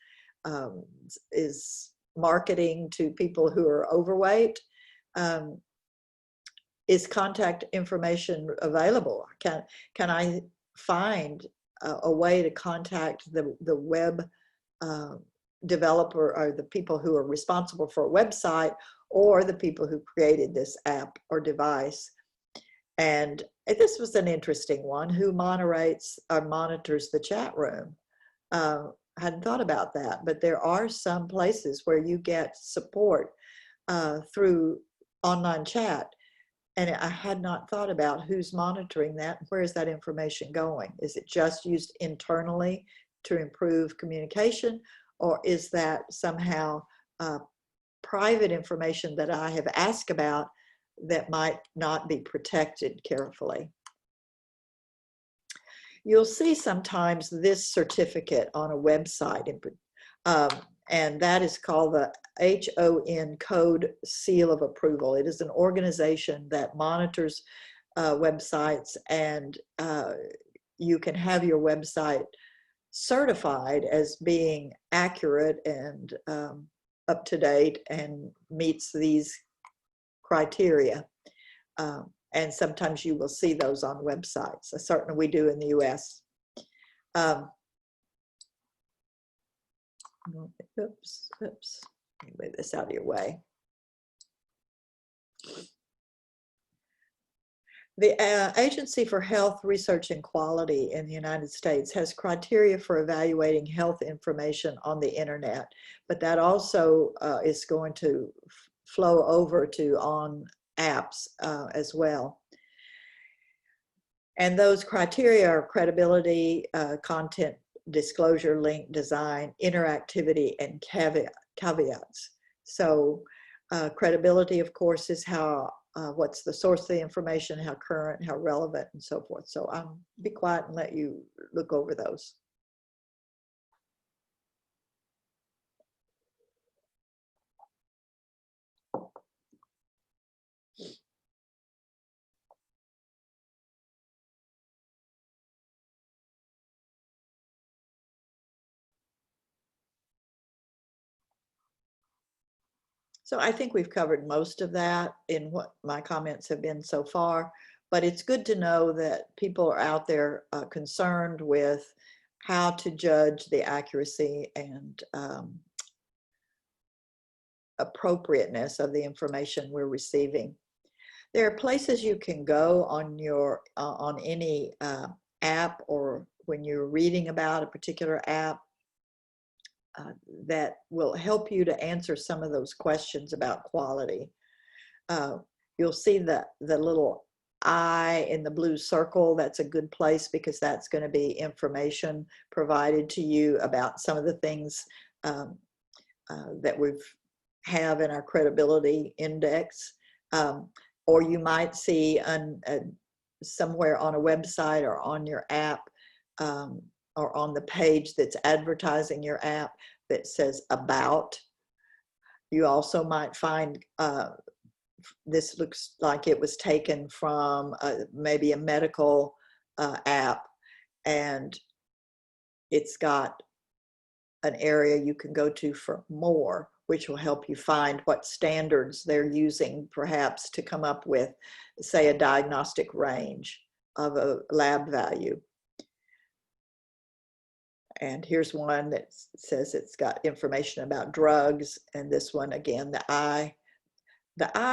marketing to people who are overweight? Is contact information available? Can I find a way to contact the web developer or the people who are responsible for a website, or the people who created this app or device? And this was an interesting one. Who monitors the chat room? I hadn't thought about that, but there are some places where you get support through online chat. And I had not thought about who's monitoring that. Where is that information going? Is it just used internally to improve communication? Or is that somehow private information that I have asked about that might not be protected carefully? You'll see sometimes this certificate on a website, and that is called the HON Code Seal of Approval. It is an organization that monitors websites, and you can have your website certified as being accurate and up to date and meets these criteria. And sometimes you will see those on websites. Certainly we do in the US. Oops. Let me move this out of your way. The Agency for Health Research and Quality in the United States has criteria for evaluating health information on the internet, but that also is going to flow over to on apps as well. And those criteria are credibility, content disclosure, link design, interactivity, and caveats. So credibility, of course, is how what's the source of the information, how current, how relevant, and so forth. So I'll be quiet and let you look over those. So I think we've covered most of that in what my comments have been so far, but it's good to know that people are out there concerned with how to judge the accuracy and appropriateness of the information we're receiving. There are places you can go on your on any app, or when you're reading about a particular app, that will help you to answer some of those questions about quality. You'll see the little I in the blue circle. That's a good place because that's going to be information provided to you about some of the things that we've have in our credibility index. Or you might see somewhere on a website or on your app or on the page that's advertising your app that says about. You also might find this looks like it was taken from maybe a medical app, and it's got an area you can go to for more, which will help you find what standards they're using perhaps to come up with, say, a diagnostic range of a lab value. And here's one that says it's got information about drugs, and this one again, the I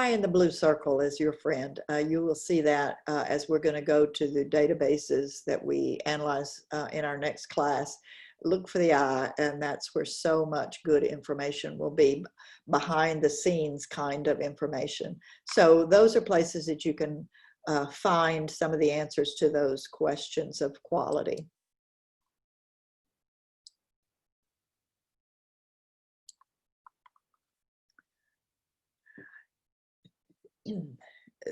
in the blue circle is your friend. You will see that as we're going to go to the databases that we analyze in our next class. Look for the I, and that's where so much good information will be, behind the scenes kind of information. So those are places that you can find some of the answers to those questions of quality.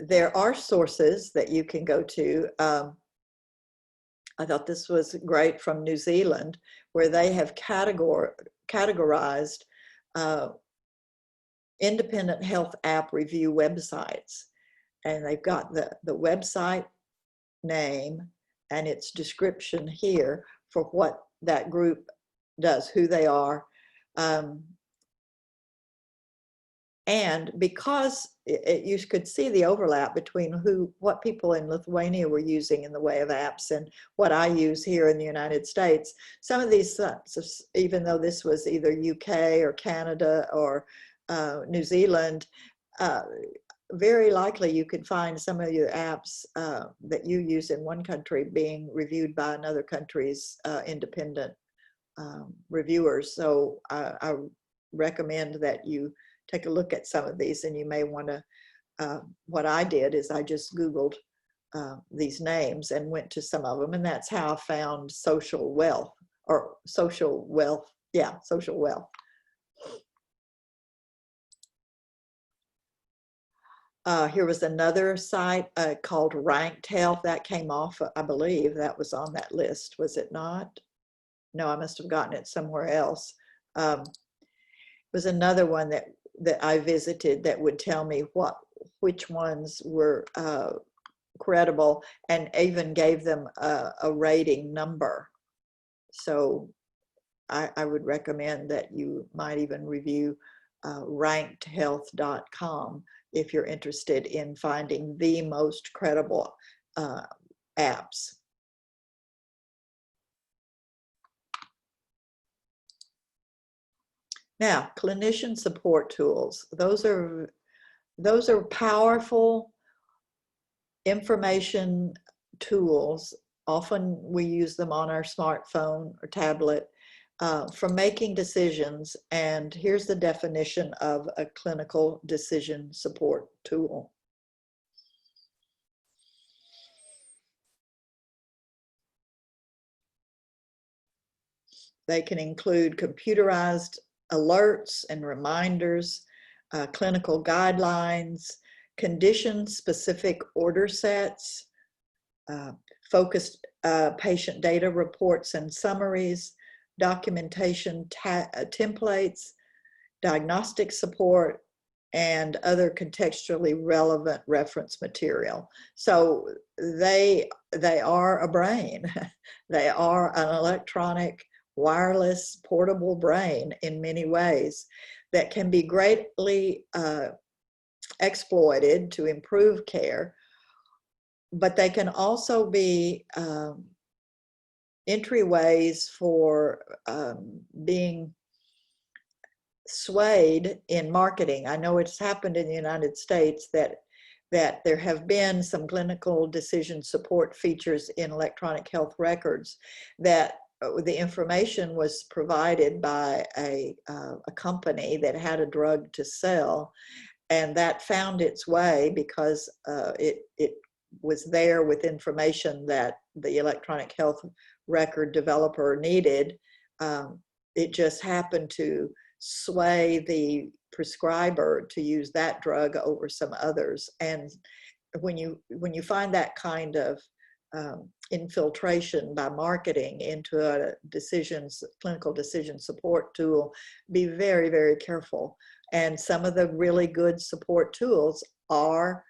There are sources that you can go to. I thought this was great from New Zealand, where they have categorized independent health app review websites. And they've got the website name and its description here for what that group does, who they are. And because you could see the overlap between what people in Lithuania were using in the way of apps and what I use here in the United States, some of these, even though this was either UK or Canada or New Zealand, very likely you could find some of your apps that you use in one country being reviewed by another country's independent reviewers. So I recommend that you take a look at some of these, and you may want to, what I did is I just Googled these names and went to some of them, and that's how I found social wealth, or social wealth, yeah, social wealth. Here was another site called Ranked Health that came off, I believe that was on that list, was it not? No, I must have gotten it somewhere else. It was another one that I visited that would tell me which ones were credible, and even gave them a rating number. So I would recommend that you might even review rankedhealth.com if you're interested in finding the most credible apps. Now, clinician support tools. Those are powerful information tools. Often we use them on our smartphone or tablet for making decisions. And here's the definition of a clinical decision support tool. They can include computerized alerts and reminders, clinical guidelines, condition-specific order sets, focused patient data reports and summaries, documentation templates, diagnostic support, and other contextually relevant reference material. So they are a brain. They are an electronic, wireless, portable brain in many ways. that can be greatly exploited to improve care, but they can also be entryways for being swayed in marketing. I know it's happened in the United States that there have been some clinical decision support features in electronic health records that the information was provided by a company that had a drug to sell, and that found its way because it was there with information that the electronic health record developer needed. It just happened to sway the prescriber to use that drug over some others. And when you find that kind of infiltration by marketing into a clinical decision support tool, be very, very careful. And some of the really good support tools are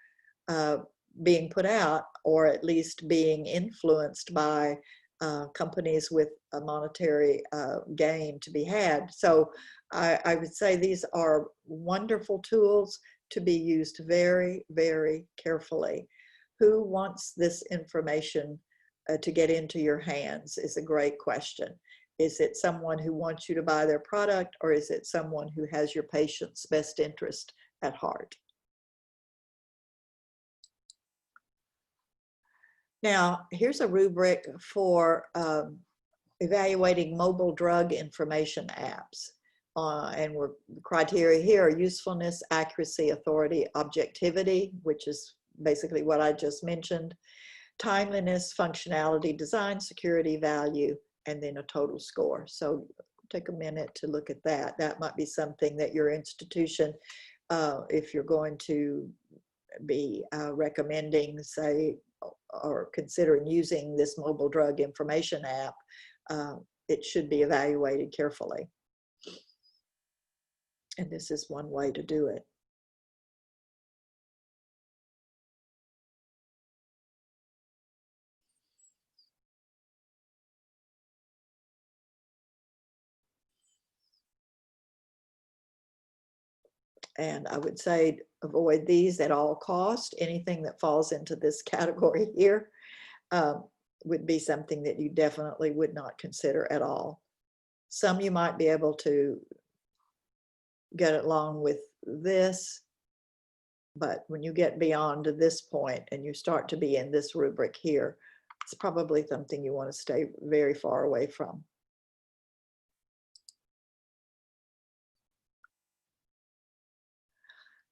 being put out, or at least being influenced by companies with a monetary gain to be had. So I would say these are wonderful tools to be used very, very carefully. Who wants this information to get into your hands is a great question. Is it someone who wants you to buy their product, or is it someone who has your patient's best interest at heart? Now, here's a rubric for evaluating mobile drug information apps. And the criteria here are usefulness, accuracy, authority, objectivity, which is basically what I just mentioned, timeliness, functionality, design, security, value, and then a total score. So take a minute to look at that. That might be something that your institution, if you're going to be recommending, say, or considering using this mobile drug information app, it should be evaluated carefully. And this is one way to do it. And I would say avoid these at all cost. Anything that falls into this category here would be something that you definitely would not consider at all. Some you might be able to get along with this, but when you get beyond to this point and you start to be in this rubric here, it's probably something you want to stay very far away from.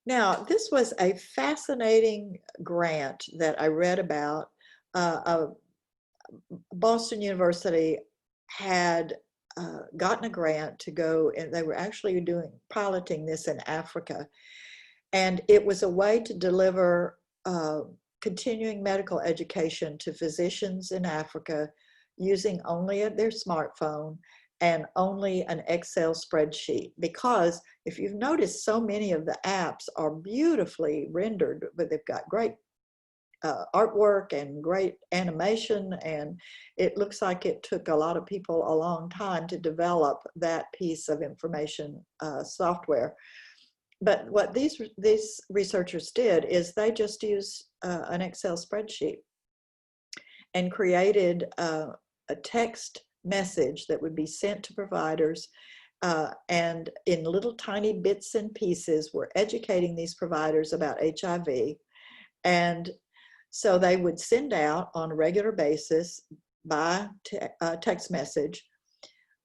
Now, this was a fascinating grant that I read about. Boston University had gotten a grant to go, and they were actually piloting this in Africa. And it was a way to deliver continuing medical education to physicians in Africa using only their smartphone and only an Excel spreadsheet. Because if you've noticed, so many of the apps are beautifully rendered, but they've got great artwork and great animation, and it looks like it took a lot of people a long time to develop that piece of information software. But what these researchers did is they just used an Excel spreadsheet and created a text message that would be sent to providers, and in little tiny bits and pieces were educating these providers about HIV. And so they would send out on a regular basis by text message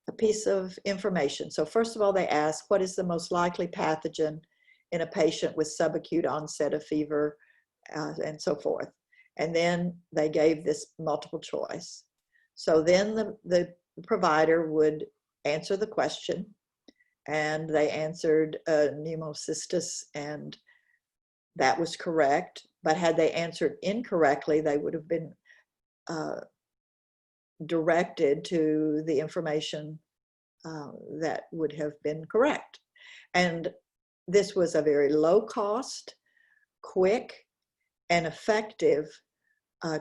a piece of information. So first of all, they asked, what is the most likely pathogen in a patient with subacute onset of fever, and so forth. And then they gave this multiple choice. So then the provider would answer the question, and they answered pneumocystis, and that was correct. But had they answered incorrectly, they would have been directed to the information that would have been correct. And this was a very low cost, quick, and effective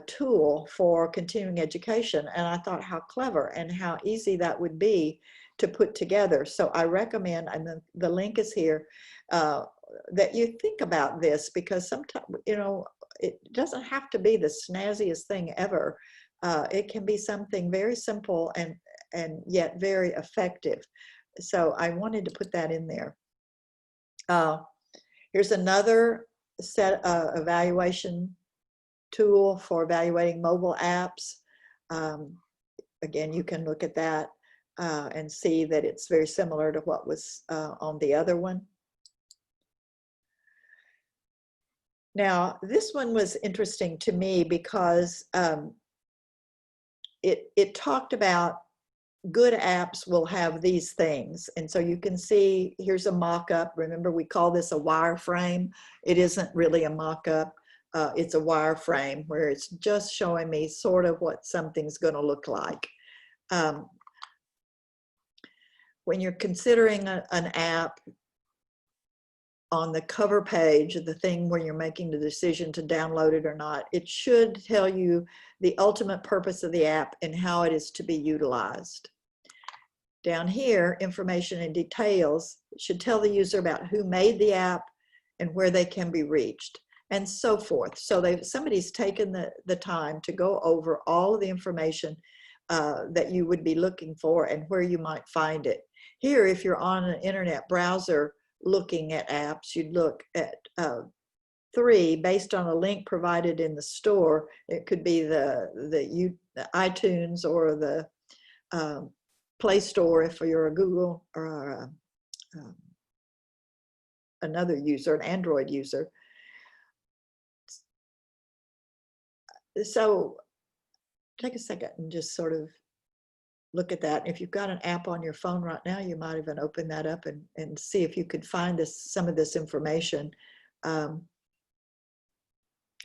tool for continuing education. And I thought how clever and how easy that would be to put together. So I recommend, and the link is here, that you think about this, because sometimes, you know, it doesn't have to be the snazziest thing ever. It can be something very simple and yet very effective. So I wanted to put that in there. Here's another set evaluation tool for evaluating mobile apps. Again, you can look at that and see that it's very similar to what was on the other one. Now, this one was interesting to me because it talked about good apps will have these things. And so you can see, here's a mock-up. Remember, we call this a wireframe. It isn't really a mock-up. It's a wireframe where it's just showing me sort of what something's going to look like. When you're considering an app, on the cover page, the thing where you're making the decision to download it or not, it should tell you the ultimate purpose of the app and how it is to be utilized. Down here, information and details should tell the user about who made the app and where they can be reached, and so forth. So somebody's taken the time to go over all of the information that you would be looking for and where you might find it. Here, if you're on an internet browser looking at apps, you'd look at 3 based on a link provided in the store. It could be the iTunes or the Play Store if you're a Google or another user, an Android user. So take a second and just sort of look at that. If you've got an app on your phone right now, you might even open that up and see if you could find some of this information.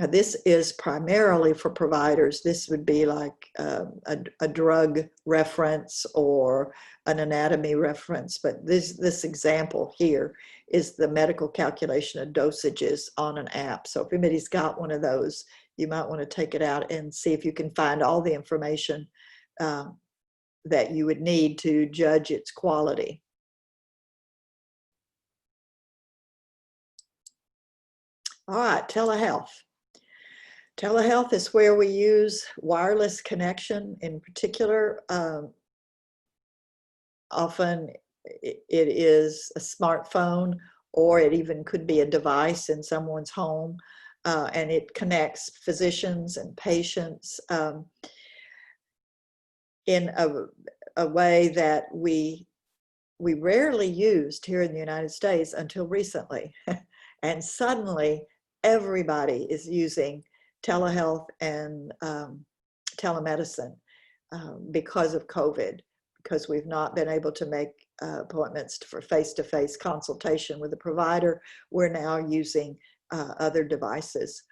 This is primarily for providers. This would be like a drug reference or an anatomy reference, but this example here is the medical calculation of dosages on an app. So if anybody's got one of those, you might want to take it out and see if you can find all the information that you would need to judge its quality. All right, telehealth. Telehealth is where we use wireless connection in particular. Often it is a smartphone, or it even could be a device in someone's home, and it connects physicians and patients in a way that we rarely used here in the United States until recently. And suddenly everybody is using telehealth and telemedicine because of COVID, because we've not been able to make appointments for face-to-face consultation with a provider. We're now using other devices.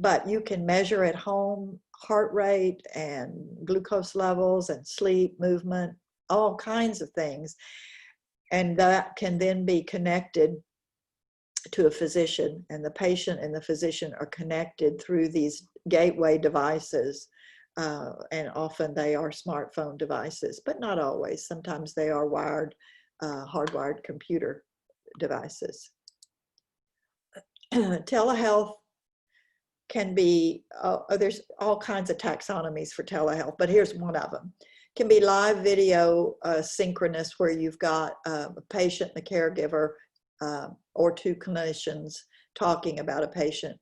But you can measure at home heart rate and glucose levels and sleep, movement, all kinds of things. And that can then be connected to a physician, and the patient and the physician are connected through these gateway devices. And often they are smartphone devices, but not always. Sometimes they are wired, hardwired computer devices. Telehealth can be, there's all kinds of taxonomies for telehealth, but here's one of them. It can be live video synchronous, where you've got a patient and a caregiver or 2 clinicians talking about a patient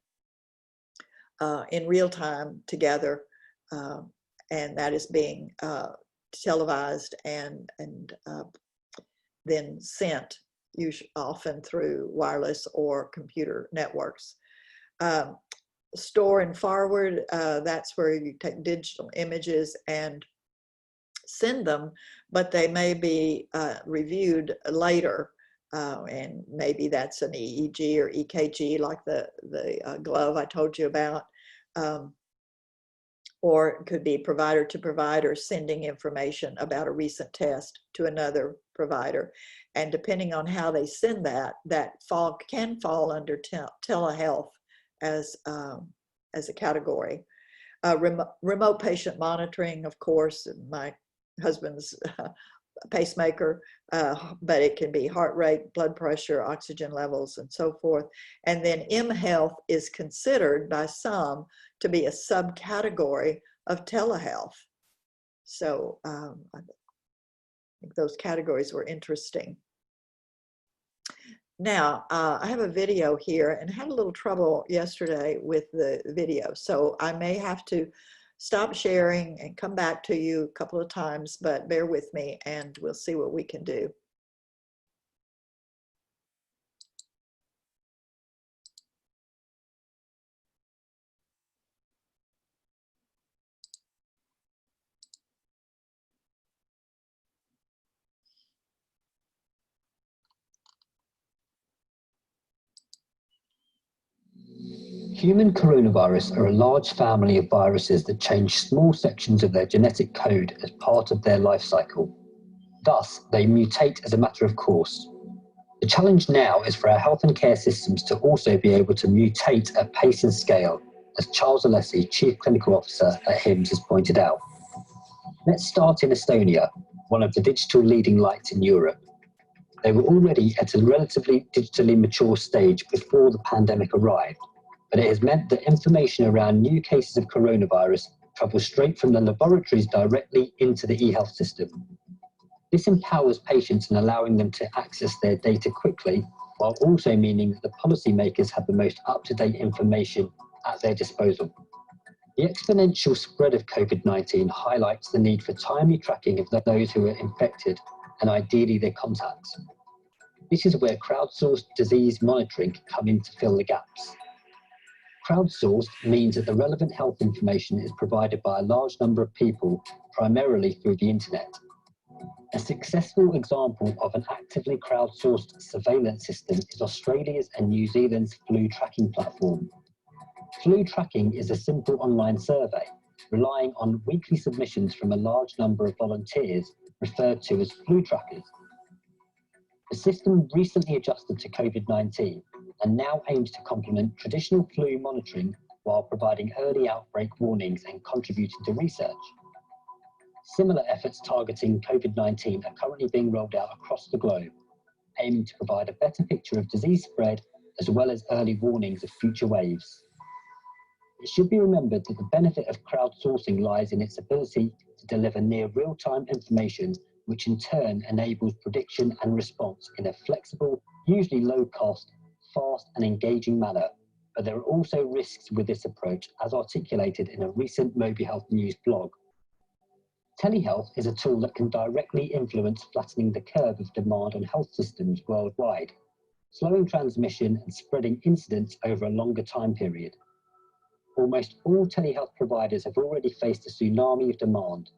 in real time together, and that is being televised and then sent, usually often through wireless or computer networks. Store and forward, that's where you take digital images and send them, but they may be reviewed later. And maybe that's an EEG or EKG, like the glove I told you about. Or it could be provider to provider sending information about a recent test to another provider. And depending on how they send that can fall under telehealth as a category. remote patient monitoring, of course, my husband's pacemaker, but it can be heart rate, blood pressure, oxygen levels, and so forth. And then mHealth is considered by some to be a subcategory of telehealth. So I think those categories were interesting. Now, I have a video here and had a little trouble yesterday with the video. So I may have to stop sharing and come back to you a couple of times, but bear with me and we'll see what we can do. Human coronavirus are a large family of viruses that change small sections of their genetic code as part of their life cycle. Thus, they mutate as a matter of course. The challenge now is for our health and care systems to also be able to mutate at pace and scale, as Charles Alessi, Chief Clinical Officer at HIMSS, has pointed out. Let's start in Estonia, one of the digital leading lights in Europe. They were already at a relatively digitally mature stage before the pandemic arrived, but it has meant that information around new cases of coronavirus travels straight from the laboratories directly into the eHealth system. This empowers patients in allowing them to access their data quickly, while also meaning that the policymakers have the most up-to-date information at their disposal. The exponential spread of COVID-19 highlights the need for timely tracking of those who are infected and ideally their contacts. This is where crowdsourced disease monitoring can come in to fill the gaps. Crowdsourced means that the relevant health information is provided by a large number of people, primarily through the internet. A successful example of an actively crowdsourced surveillance system is Australia's and New Zealand's flu tracking platform. Flu tracking is a simple online survey, relying on weekly submissions from a large number of volunteers, referred to as flu trackers. The system recently adjusted to COVID-19 and now aims to complement traditional flu monitoring while providing early outbreak warnings and contributing to research. Similar efforts targeting COVID-19 are currently being rolled out across the globe, aiming to provide a better picture of disease spread as well as early warnings of future waves. It should be remembered that the benefit of crowdsourcing lies in its ability to deliver near real-time information, which in turn enables prediction and response in a flexible, usually low-cost, fast and engaging manner. But there are also risks with this approach, as articulated in a recent MobiHealth News blog. Telehealth is a tool that can directly influence flattening the curve of demand on health systems worldwide, slowing transmission and spreading incidents over a longer time period. Almost all telehealth providers have already faced a tsunami of demand.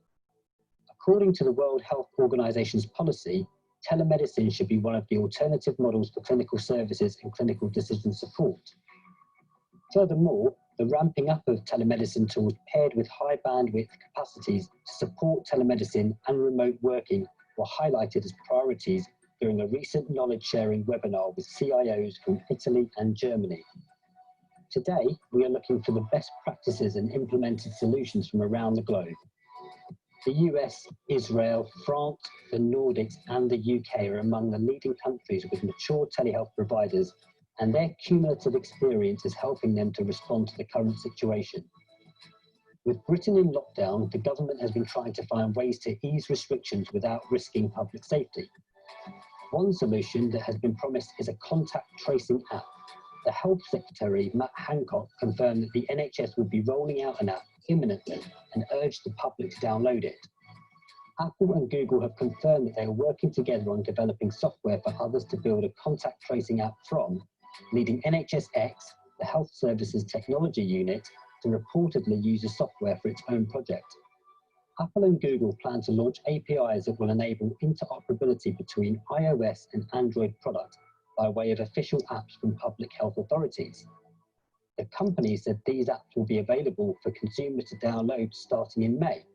According to the World Health Organization's policy, telemedicine should be one of the alternative models for clinical services and clinical decision support. Furthermore, the ramping up of telemedicine tools paired with high bandwidth capacities to support telemedicine and remote working were highlighted as priorities during a recent knowledge-sharing webinar with CIOs from Italy and Germany. Today, we are looking for the best practices and implemented solutions from around the globe. The US, Israel, France, the Nordics, and the UK are among the leading countries with mature telehealth providers, and their cumulative experience is helping them to respond to the current situation. With Britain in lockdown, the government has been trying to find ways to ease restrictions without risking public safety. One solution that has been promised is a contact tracing app. The Health Secretary, Matt Hancock, confirmed that the NHS would be rolling out an app imminently and urged the public to download it. Apple and Google have confirmed that they are working together on developing software for others to build a contact tracing app from, leading NHSX, the Health Services Technology Unit, to reportedly use the software for its own project. Apple and Google plan to launch APIs that will enable interoperability between iOS and Android products by way of official apps from public health authorities. The company said these apps will be available for consumers to download starting in May.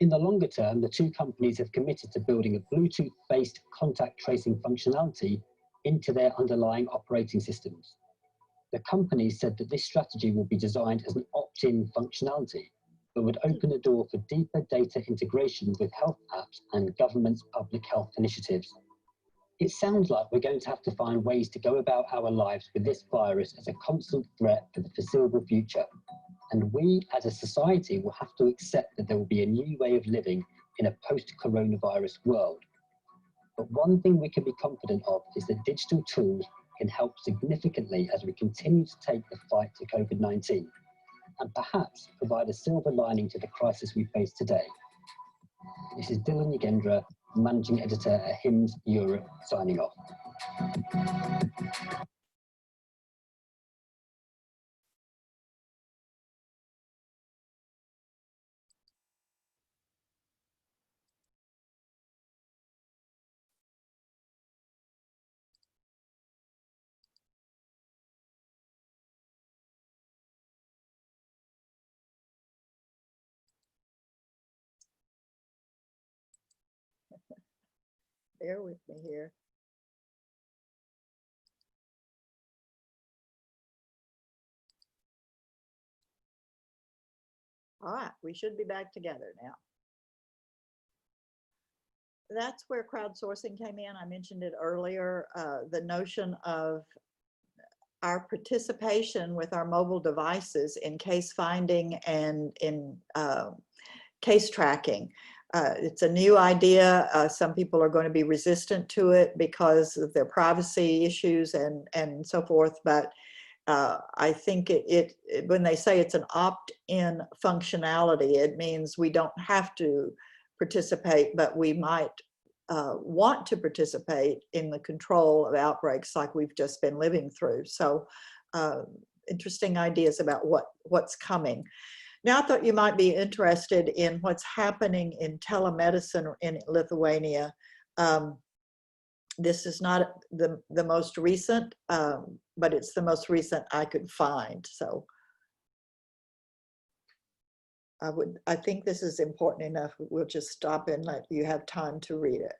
In the longer term, the two companies have committed to building a Bluetooth-based contact tracing functionality into their underlying operating systems. The company said that this strategy will be designed as an opt-in functionality, but would open the door for deeper data integration with health apps and government's public health initiatives. It sounds like we're going to have to find ways to go about our lives with this virus as a constant threat for the foreseeable future. And we as a society will have to accept that there will be a new way of living in a post-coronavirus world. But one thing we can be confident of is that digital tools can help significantly as we continue to take the fight to COVID-19, and perhaps provide a silver lining to the crisis we face today. This is Dylan Yagendra, Managing Editor at HIMSS Europe, signing off. Bear with me here. All right, we should be back together now. That's where crowdsourcing came in. I mentioned it earlier, the notion of our participation with our mobile devices in case finding and in case tracking. It's a new idea. Some people are going to be resistant to it because of their privacy issues and so forth. But I think when they say it's an opt-in functionality, it means we don't have to participate, but we might want to participate in the control of outbreaks like we've just been living through. So interesting ideas about what's coming. Now, I thought you might be interested in what's happening in telemedicine in Lithuania. This is not the most recent, but it's the most recent I could find. So I think this is important enough. We'll just stop and let you have time to read it.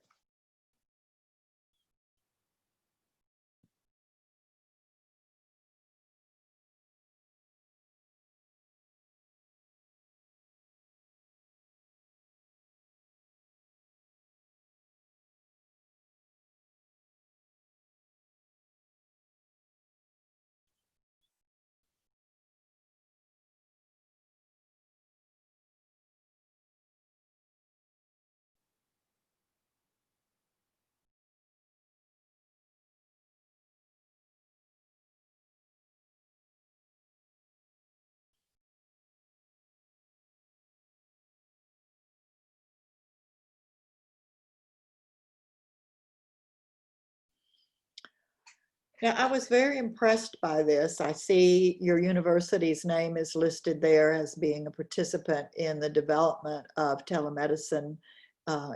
Now, I was very impressed by this. I see your university's name is listed there as being a participant in the development of telemedicine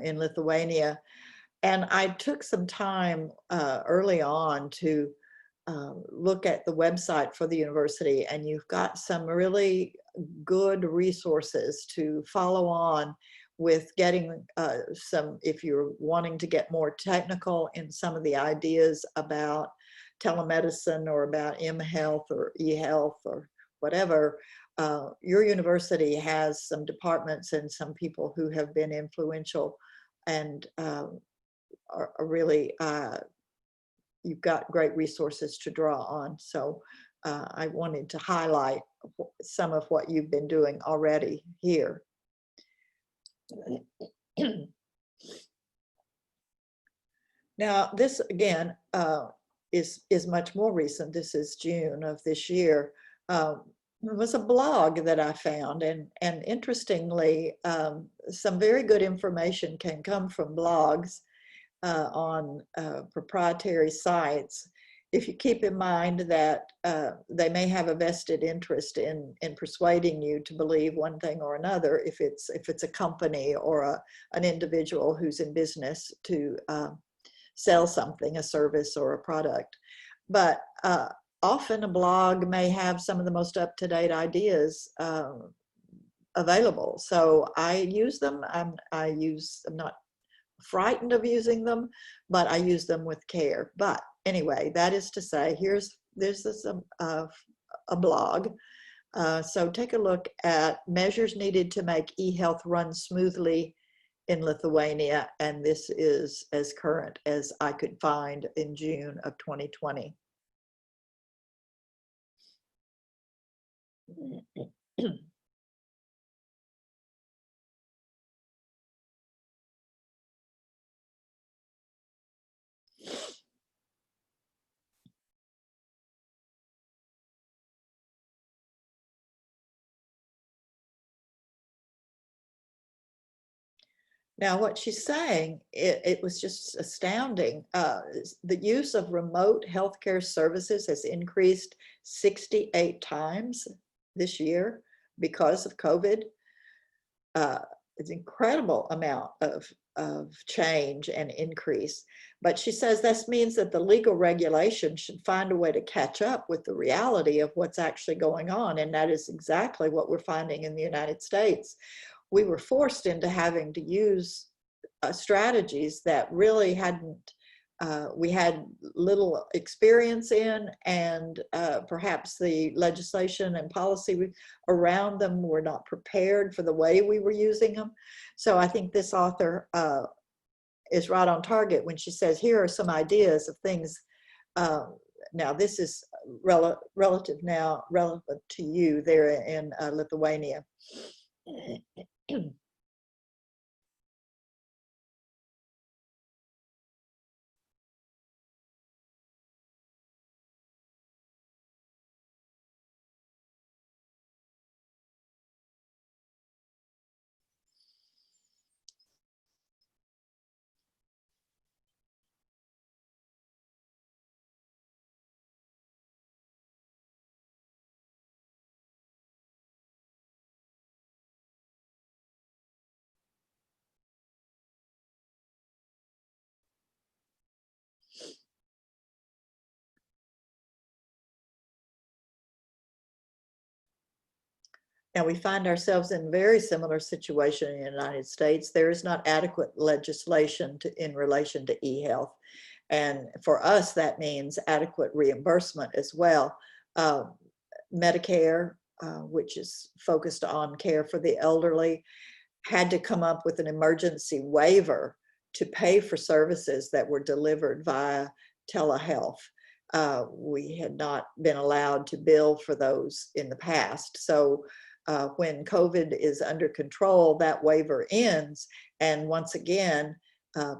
in Lithuania. And I took some time early on to look at the website for the university, and you've got some really good resources to follow on with getting some, if you're wanting to get more technical in some of the ideas about telemedicine or about mHealth or eHealth or whatever. Your university has some departments and some people who have been influential and are really, you've got great resources to draw on. So I wanted to highlight some of what you've been doing already here. Now, this again is much more recent. This is June of this year. It was a blog that I found, and interestingly, some very good information can come from blogs on proprietary sites. If you keep in mind that they may have a vested interest in persuading you to believe one thing or another, if it's a company or an individual who's in business to sell something, a service or a product. But often a blog may have some of the most up-to-date ideas available. So I use them. I'm not frightened of using them, but I use them with care. But anyway, that is to say, here's there's this a blog. So take a look at measures needed to make e-health run smoothly in Lithuania, and this is as current as I could find in June of 2020. Now, what she's saying, it was just astounding. The use of remote healthcare services has increased 68 times this year because of COVID. It's an incredible amount of change and increase. But she says this means that the legal regulation should find a way to catch up with the reality of what's actually going on. And that is exactly what we're finding in the United States. We were forced into having to use strategies that really we had little experience in, and perhaps the legislation and policy around them were not prepared for the way we were using them. So I think this author is right on target when she says, here are some ideas of things. Now this is relevant to you there in Lithuania. Now we find ourselves in a very similar situation in the United States. There is not adequate legislation in relation to e-health. And for us, that means adequate reimbursement as well. Medicare, which is focused on care for the elderly, had to come up with an emergency waiver to pay for services that were delivered via telehealth. We had not been allowed to bill for those in the past. So when COVID is under control, that waiver ends. And once again,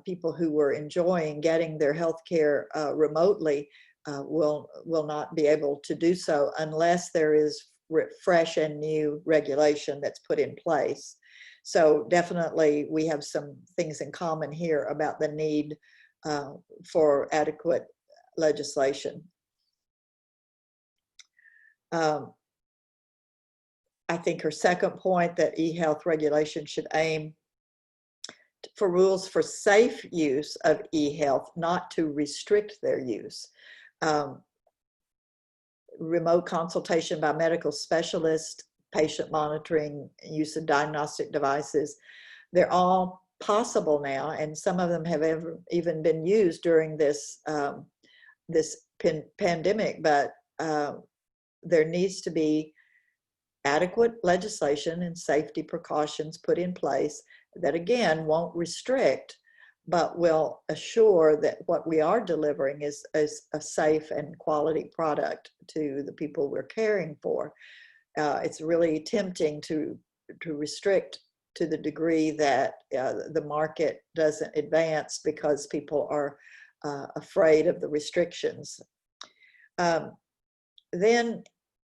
people who were enjoying getting their health care remotely will not be able to do so unless there is fresh and new regulation that's put in place. So definitely we have some things in common here about the need for adequate legislation. I think her second point, that e-health regulation should aim for rules for safe use of e-health, not to restrict their use. Remote consultation by medical specialists, patient monitoring, use of diagnostic devices, they're all possible now, and some of them have even been used during this pandemic, but there needs to be adequate legislation and safety precautions put in place that, again, won't restrict, but will assure that what we are delivering is a safe and quality product to the people we're caring for. It's really tempting to restrict to the degree that the market doesn't advance because people are afraid of the restrictions. Then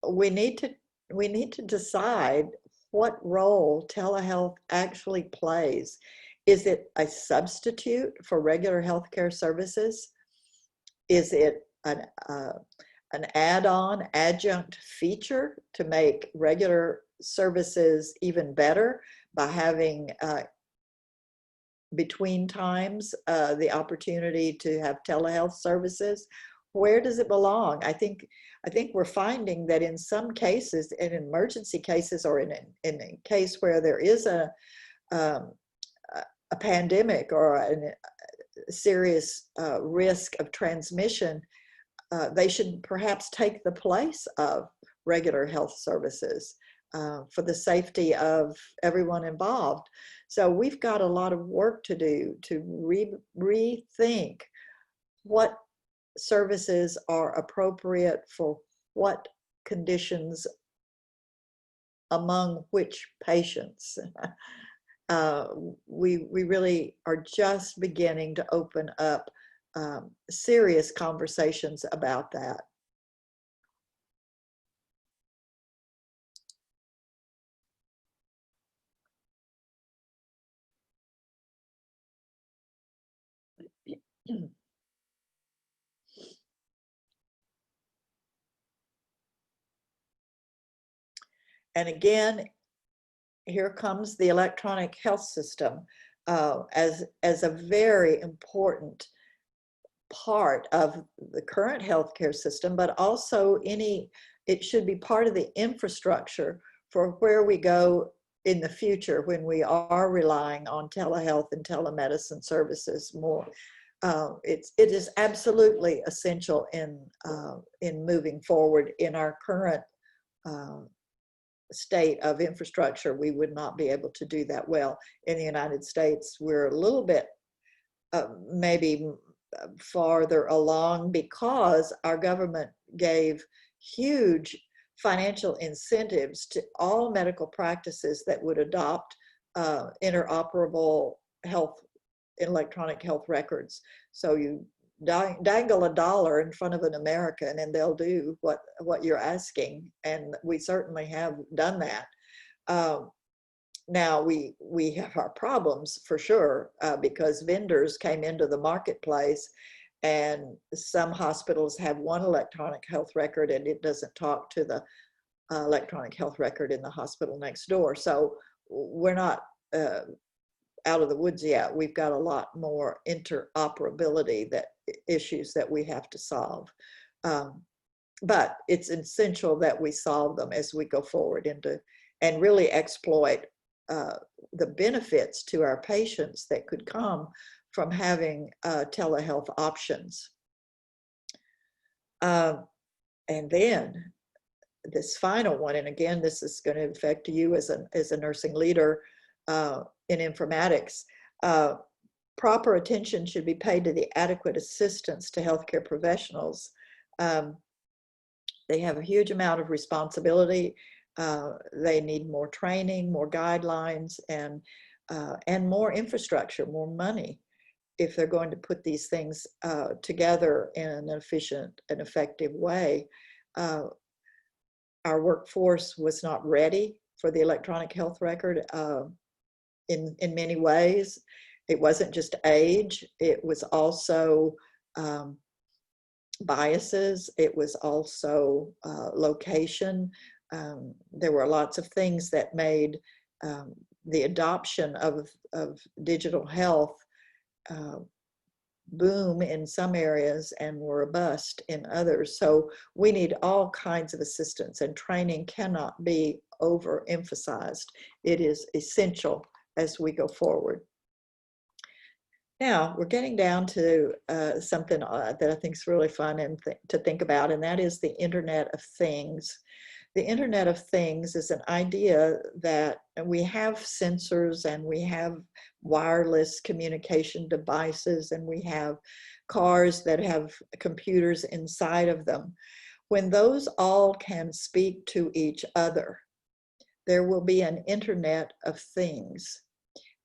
we need to decide what role telehealth actually plays. Is it a substitute for regular healthcare services? Is it an add-on, adjunct feature to make regular services even better by having between times the opportunity to have telehealth services? Where does it belong? I think we're finding that in some cases, in emergency cases, or in a case where there is a pandemic or a serious risk of transmission, they should perhaps take the place of regular health services for the safety of everyone involved. So we've got a lot of work to do to rethink what services are appropriate for what conditions among which patients. We really are just beginning to open up serious conversations about that. And again, here comes the electronic health system as a very important part of the current healthcare system, but also it should be part of the infrastructure for where we go in the future when we are relying on telehealth and telemedicine services more. It is absolutely essential in moving forward. In our current state of infrastructure, we would not be able to do that well. In the United States, we're a little bit maybe farther along because our government gave huge financial incentives to all medical practices that would adopt interoperable electronic health records. So you dangle $1 in front of an American and they'll do what you're asking, and we certainly have done that. Now we have our problems for sure because vendors came into the marketplace, and some hospitals have one electronic health record and it doesn't talk to the electronic health record in the hospital next door. So we're not out of the woods yet. We've got a lot more interoperability issues that we have to solve. But it's essential that we solve them as we go forward and really exploit the benefits to our patients that could come from having telehealth options. And then this final one, and again, this is going to affect you as a nursing leader in informatics. Proper attention should be paid to the adequate assistance to healthcare professionals. They have a huge amount of responsibility. They need more training, more guidelines, and more infrastructure, more money, if they're going to put these things together in an efficient and effective way. Our workforce was not ready for the electronic health record in many ways. It wasn't just age, it was also biases, it was also location. There were lots of things that made the adoption of digital health boom in some areas and were a bust in others. So we need all kinds of assistance, and training cannot be overemphasized. It is essential as we go forward. Now we're getting down to something that I think is really fun and to think about, and that is the Internet of Things. The Internet of Things is an idea that we have sensors and we have wireless communication devices and we have cars that have computers inside of them. When those all can speak to each other, there will be an Internet of Things.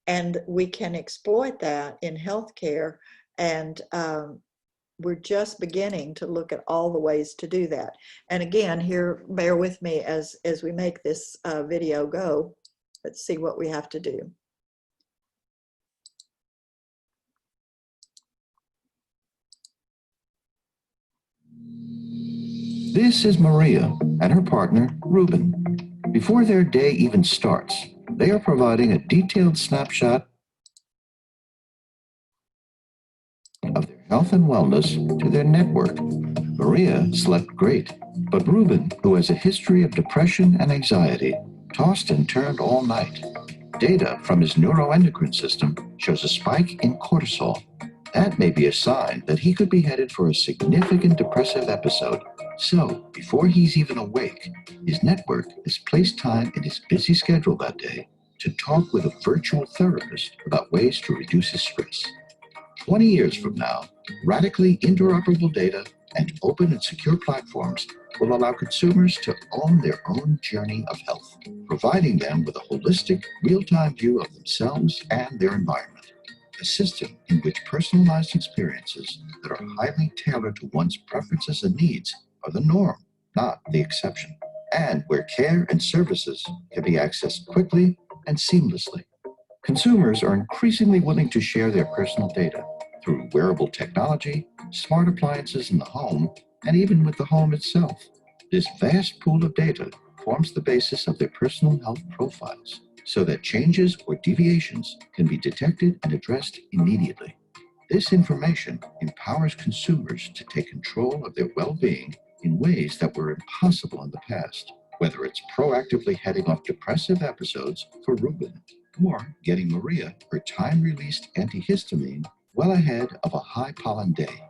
And we can exploit that in healthcare, and we're just beginning to look at all the ways to do that. And again, here, bear with me as we make this video go. Let's see what we have to do. This is Maria and her partner, Ruben. Before their day even starts, they are providing a detailed snapshot of their health and wellness to their network. Maria slept great, but Ruben, who has a history of depression and anxiety, tossed and turned all night. Data from his neuroendocrine system shows a spike in cortisol, That may be a sign that he could be headed for a significant depressive episode. So, before he's even awake, his network has placed time in his busy schedule that day to talk with a virtual therapist about ways to reduce his stress. 20 years from now, radically interoperable data and open and secure platforms will allow consumers to own their own journey of health, providing them with a holistic, real-time view of themselves and their environment. A system in which personalized experiences that are highly tailored to one's preferences and needs are the norm, not the exception, and where care and services can be accessed quickly and seamlessly. Consumers are increasingly willing to share their personal data through wearable technology, smart appliances in the home, and even with the home itself. This vast pool of data forms the basis of their personal health profiles, so that changes or deviations can be detected and addressed immediately. This information empowers consumers to take control of their well-being in ways that were impossible in the past, whether it's proactively heading off depressive episodes for Ruben, or getting Maria her time-released antihistamine well ahead of a high-pollen day.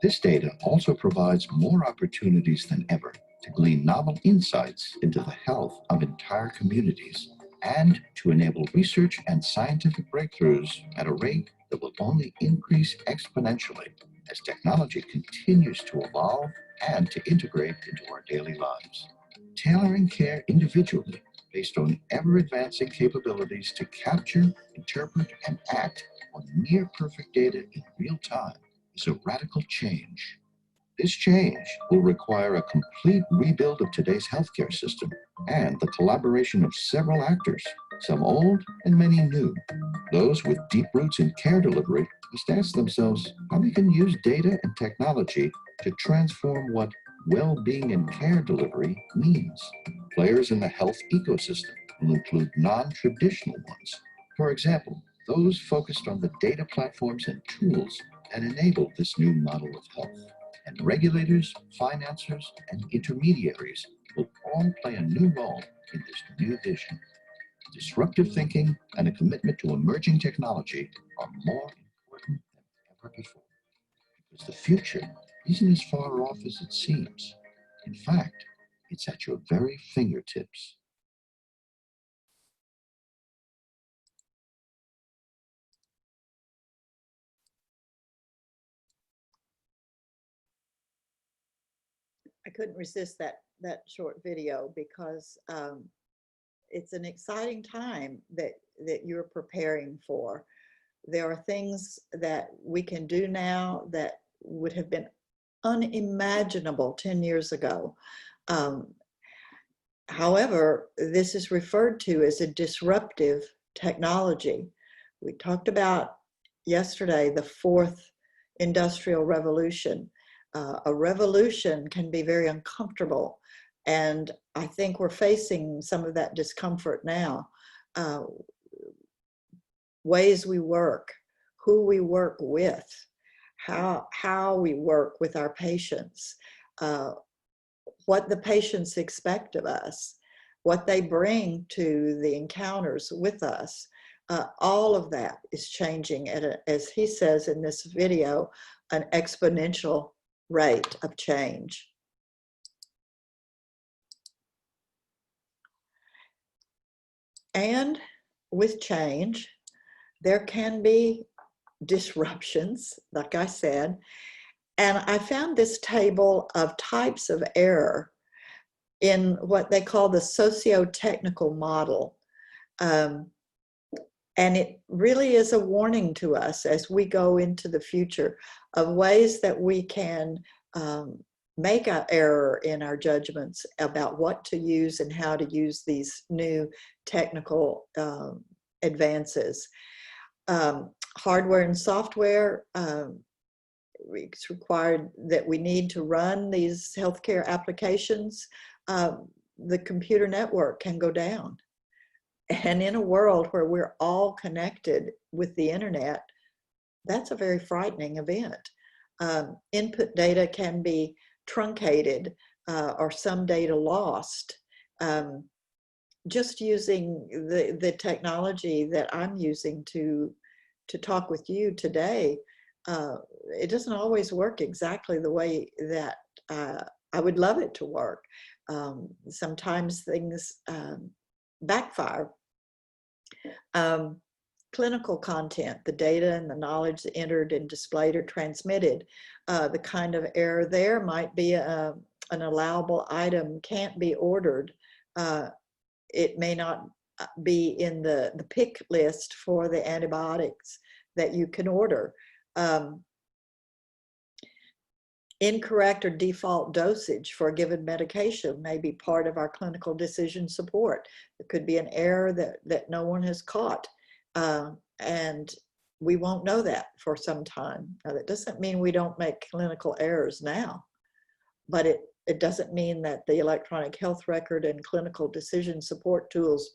This data also provides more opportunities than ever to glean novel insights into the health of entire communities and to enable research and scientific breakthroughs at a rate that will only increase exponentially as technology continues to evolve and to integrate into our daily lives. Tailoring care individually based on ever-advancing capabilities to capture, interpret, and act on near-perfect data in real time is a radical change. This change will require a complete rebuild of today's healthcare system and the collaboration of several actors, some old and many new. Those with deep roots in care delivery must ask themselves how they can use data and technology to transform what well-being and care delivery means. Players in the health ecosystem will include non-traditional ones. For example, those focused on the data platforms and tools that enable this new model of health. And regulators, financiers, and intermediaries will all play a new role in this new vision. Disruptive thinking and a commitment to emerging technology are more important than ever before. Because the future isn't as far off as it seems. In fact, it's at your very fingertips. I couldn't resist that short video because it's an exciting time that you're preparing for. There are things that we can do now that would have been unimaginable 10 years ago. However, this is referred to as a disruptive technology. We talked about yesterday the fourth industrial revolution. A revolution can be very uncomfortable, and I think we're facing some of that discomfort now. Ways we work, who we work with, how we work with our patients, what the patients expect of us, what they bring to the encounters with us. All of that is changing at, as he says in this video, an exponential rate of change. And with change, there can be disruptions, like I said. And I found this table of types of error in what they call the socio-technical model. And it really is a warning to us as we go into the future of ways that we can make an error in our judgments about what to use and how to use these new technical advances. Hardware and software, it's required that we need to run these healthcare applications. The computer network can go down. And in a world where we're all connected with the internet, that's a very frightening event. Input data can be truncated or some data lost. Just using the technology that I'm using to talk with you today, it doesn't always work exactly the way that I would love it to work. Sometimes things backfire. Clinical content, the data and the knowledge entered and displayed or transmitted, the kind of error there might be an allowable item can't be ordered. It may not be in the pick list for the antibiotics that you can order. Incorrect or default dosage for a given medication may be part of our clinical decision support. It could be an error that no one has caught, and we won't know that for some time. Now, that doesn't mean we don't make clinical errors now, but it doesn't mean that the electronic health record and clinical decision support tools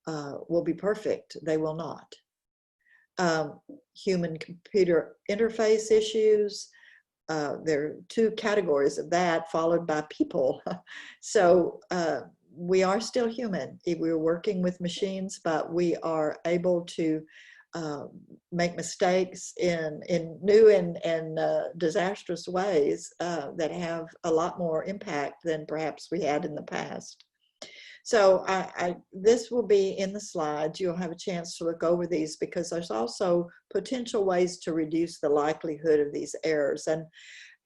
will be perfect. They will not. Human-computer interface issues, there are two categories of that, followed by people. So we are still human. We're working with machines, but we are able to make mistakes in new and disastrous ways that have a lot more impact than perhaps we had in the past. So this will be in the slides. You'll have a chance to look over these because there's also potential ways to reduce the likelihood of these errors.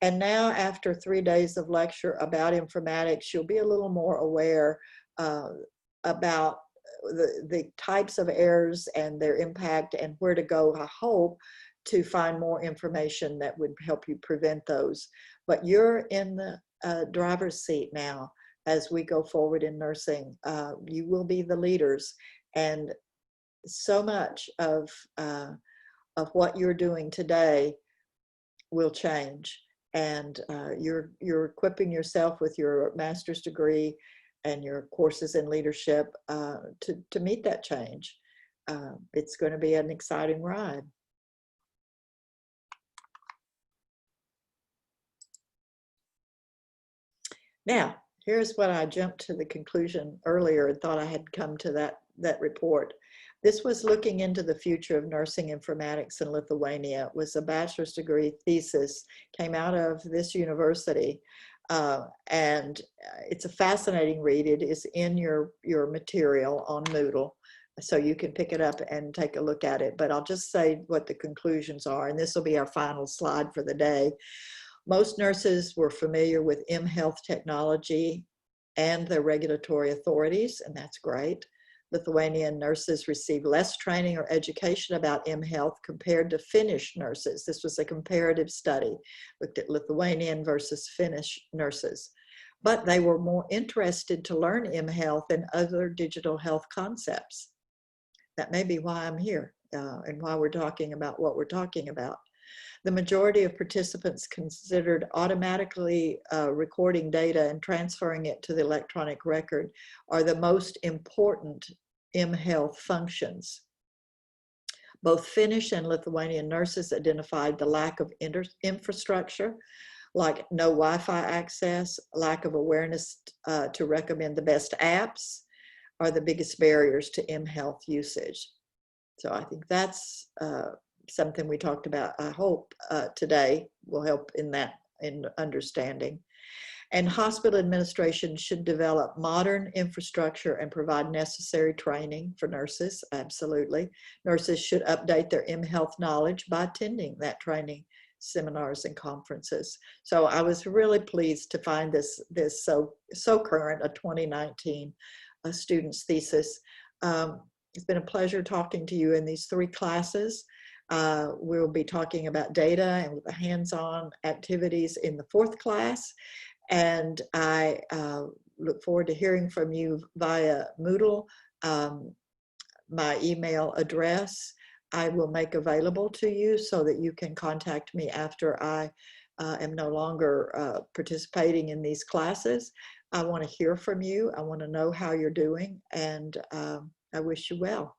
And now after 3 days of lecture about informatics, you'll be a little more aware about the types of errors and their impact and where to go, I hope, to find more information that would help you prevent those. But you're in the driver's seat now. As we go forward in nursing, you will be the leaders, and so much of what you're doing today will change. And you're equipping yourself with your master's degree and your courses in leadership to meet that change. It's going to be an exciting ride. Now, here's what I jumped to the conclusion earlier and thought I had come to that report. This was looking into the future of nursing informatics in Lithuania. It was a bachelor's degree thesis, came out of this university, and it's a fascinating read. It is in your material on Moodle, so you can pick it up and take a look at it. But I'll just say what the conclusions are, and this will be our final slide for the day. Most nurses were familiar with mHealth technology and their regulatory authorities, and that's great. Lithuanian nurses received less training or education about mHealth compared to Finnish nurses. This was a comparative study, looked at Lithuanian versus Finnish nurses. But they were more interested to learn mHealth and other digital health concepts. That may be why I'm here and why we're talking about what we're talking about. The majority of participants considered automatically recording data and transferring it to the electronic record are the most important mHealth functions. Both Finnish and Lithuanian nurses identified the lack of infrastructure, like no Wi-Fi access, lack of awareness to recommend the best apps, are the biggest barriers to mHealth usage. So I think that's something we talked about, I hope today will help in understanding. And hospital administration should develop modern infrastructure and provide necessary training for nurses, absolutely. Nurses should update their mHealth knowledge by attending that training, seminars and conferences. So I was really pleased to find this so current, a 2019 student's thesis. It's been a pleasure talking to you in these 3 classes. We'll be talking about data and the hands-on activities in the 4th class. And I look forward to hearing from you via Moodle. My email address I will make available to you so that you can contact me after I am no longer participating in these classes. I want to hear from you. I want to know how you're doing, and I wish you well.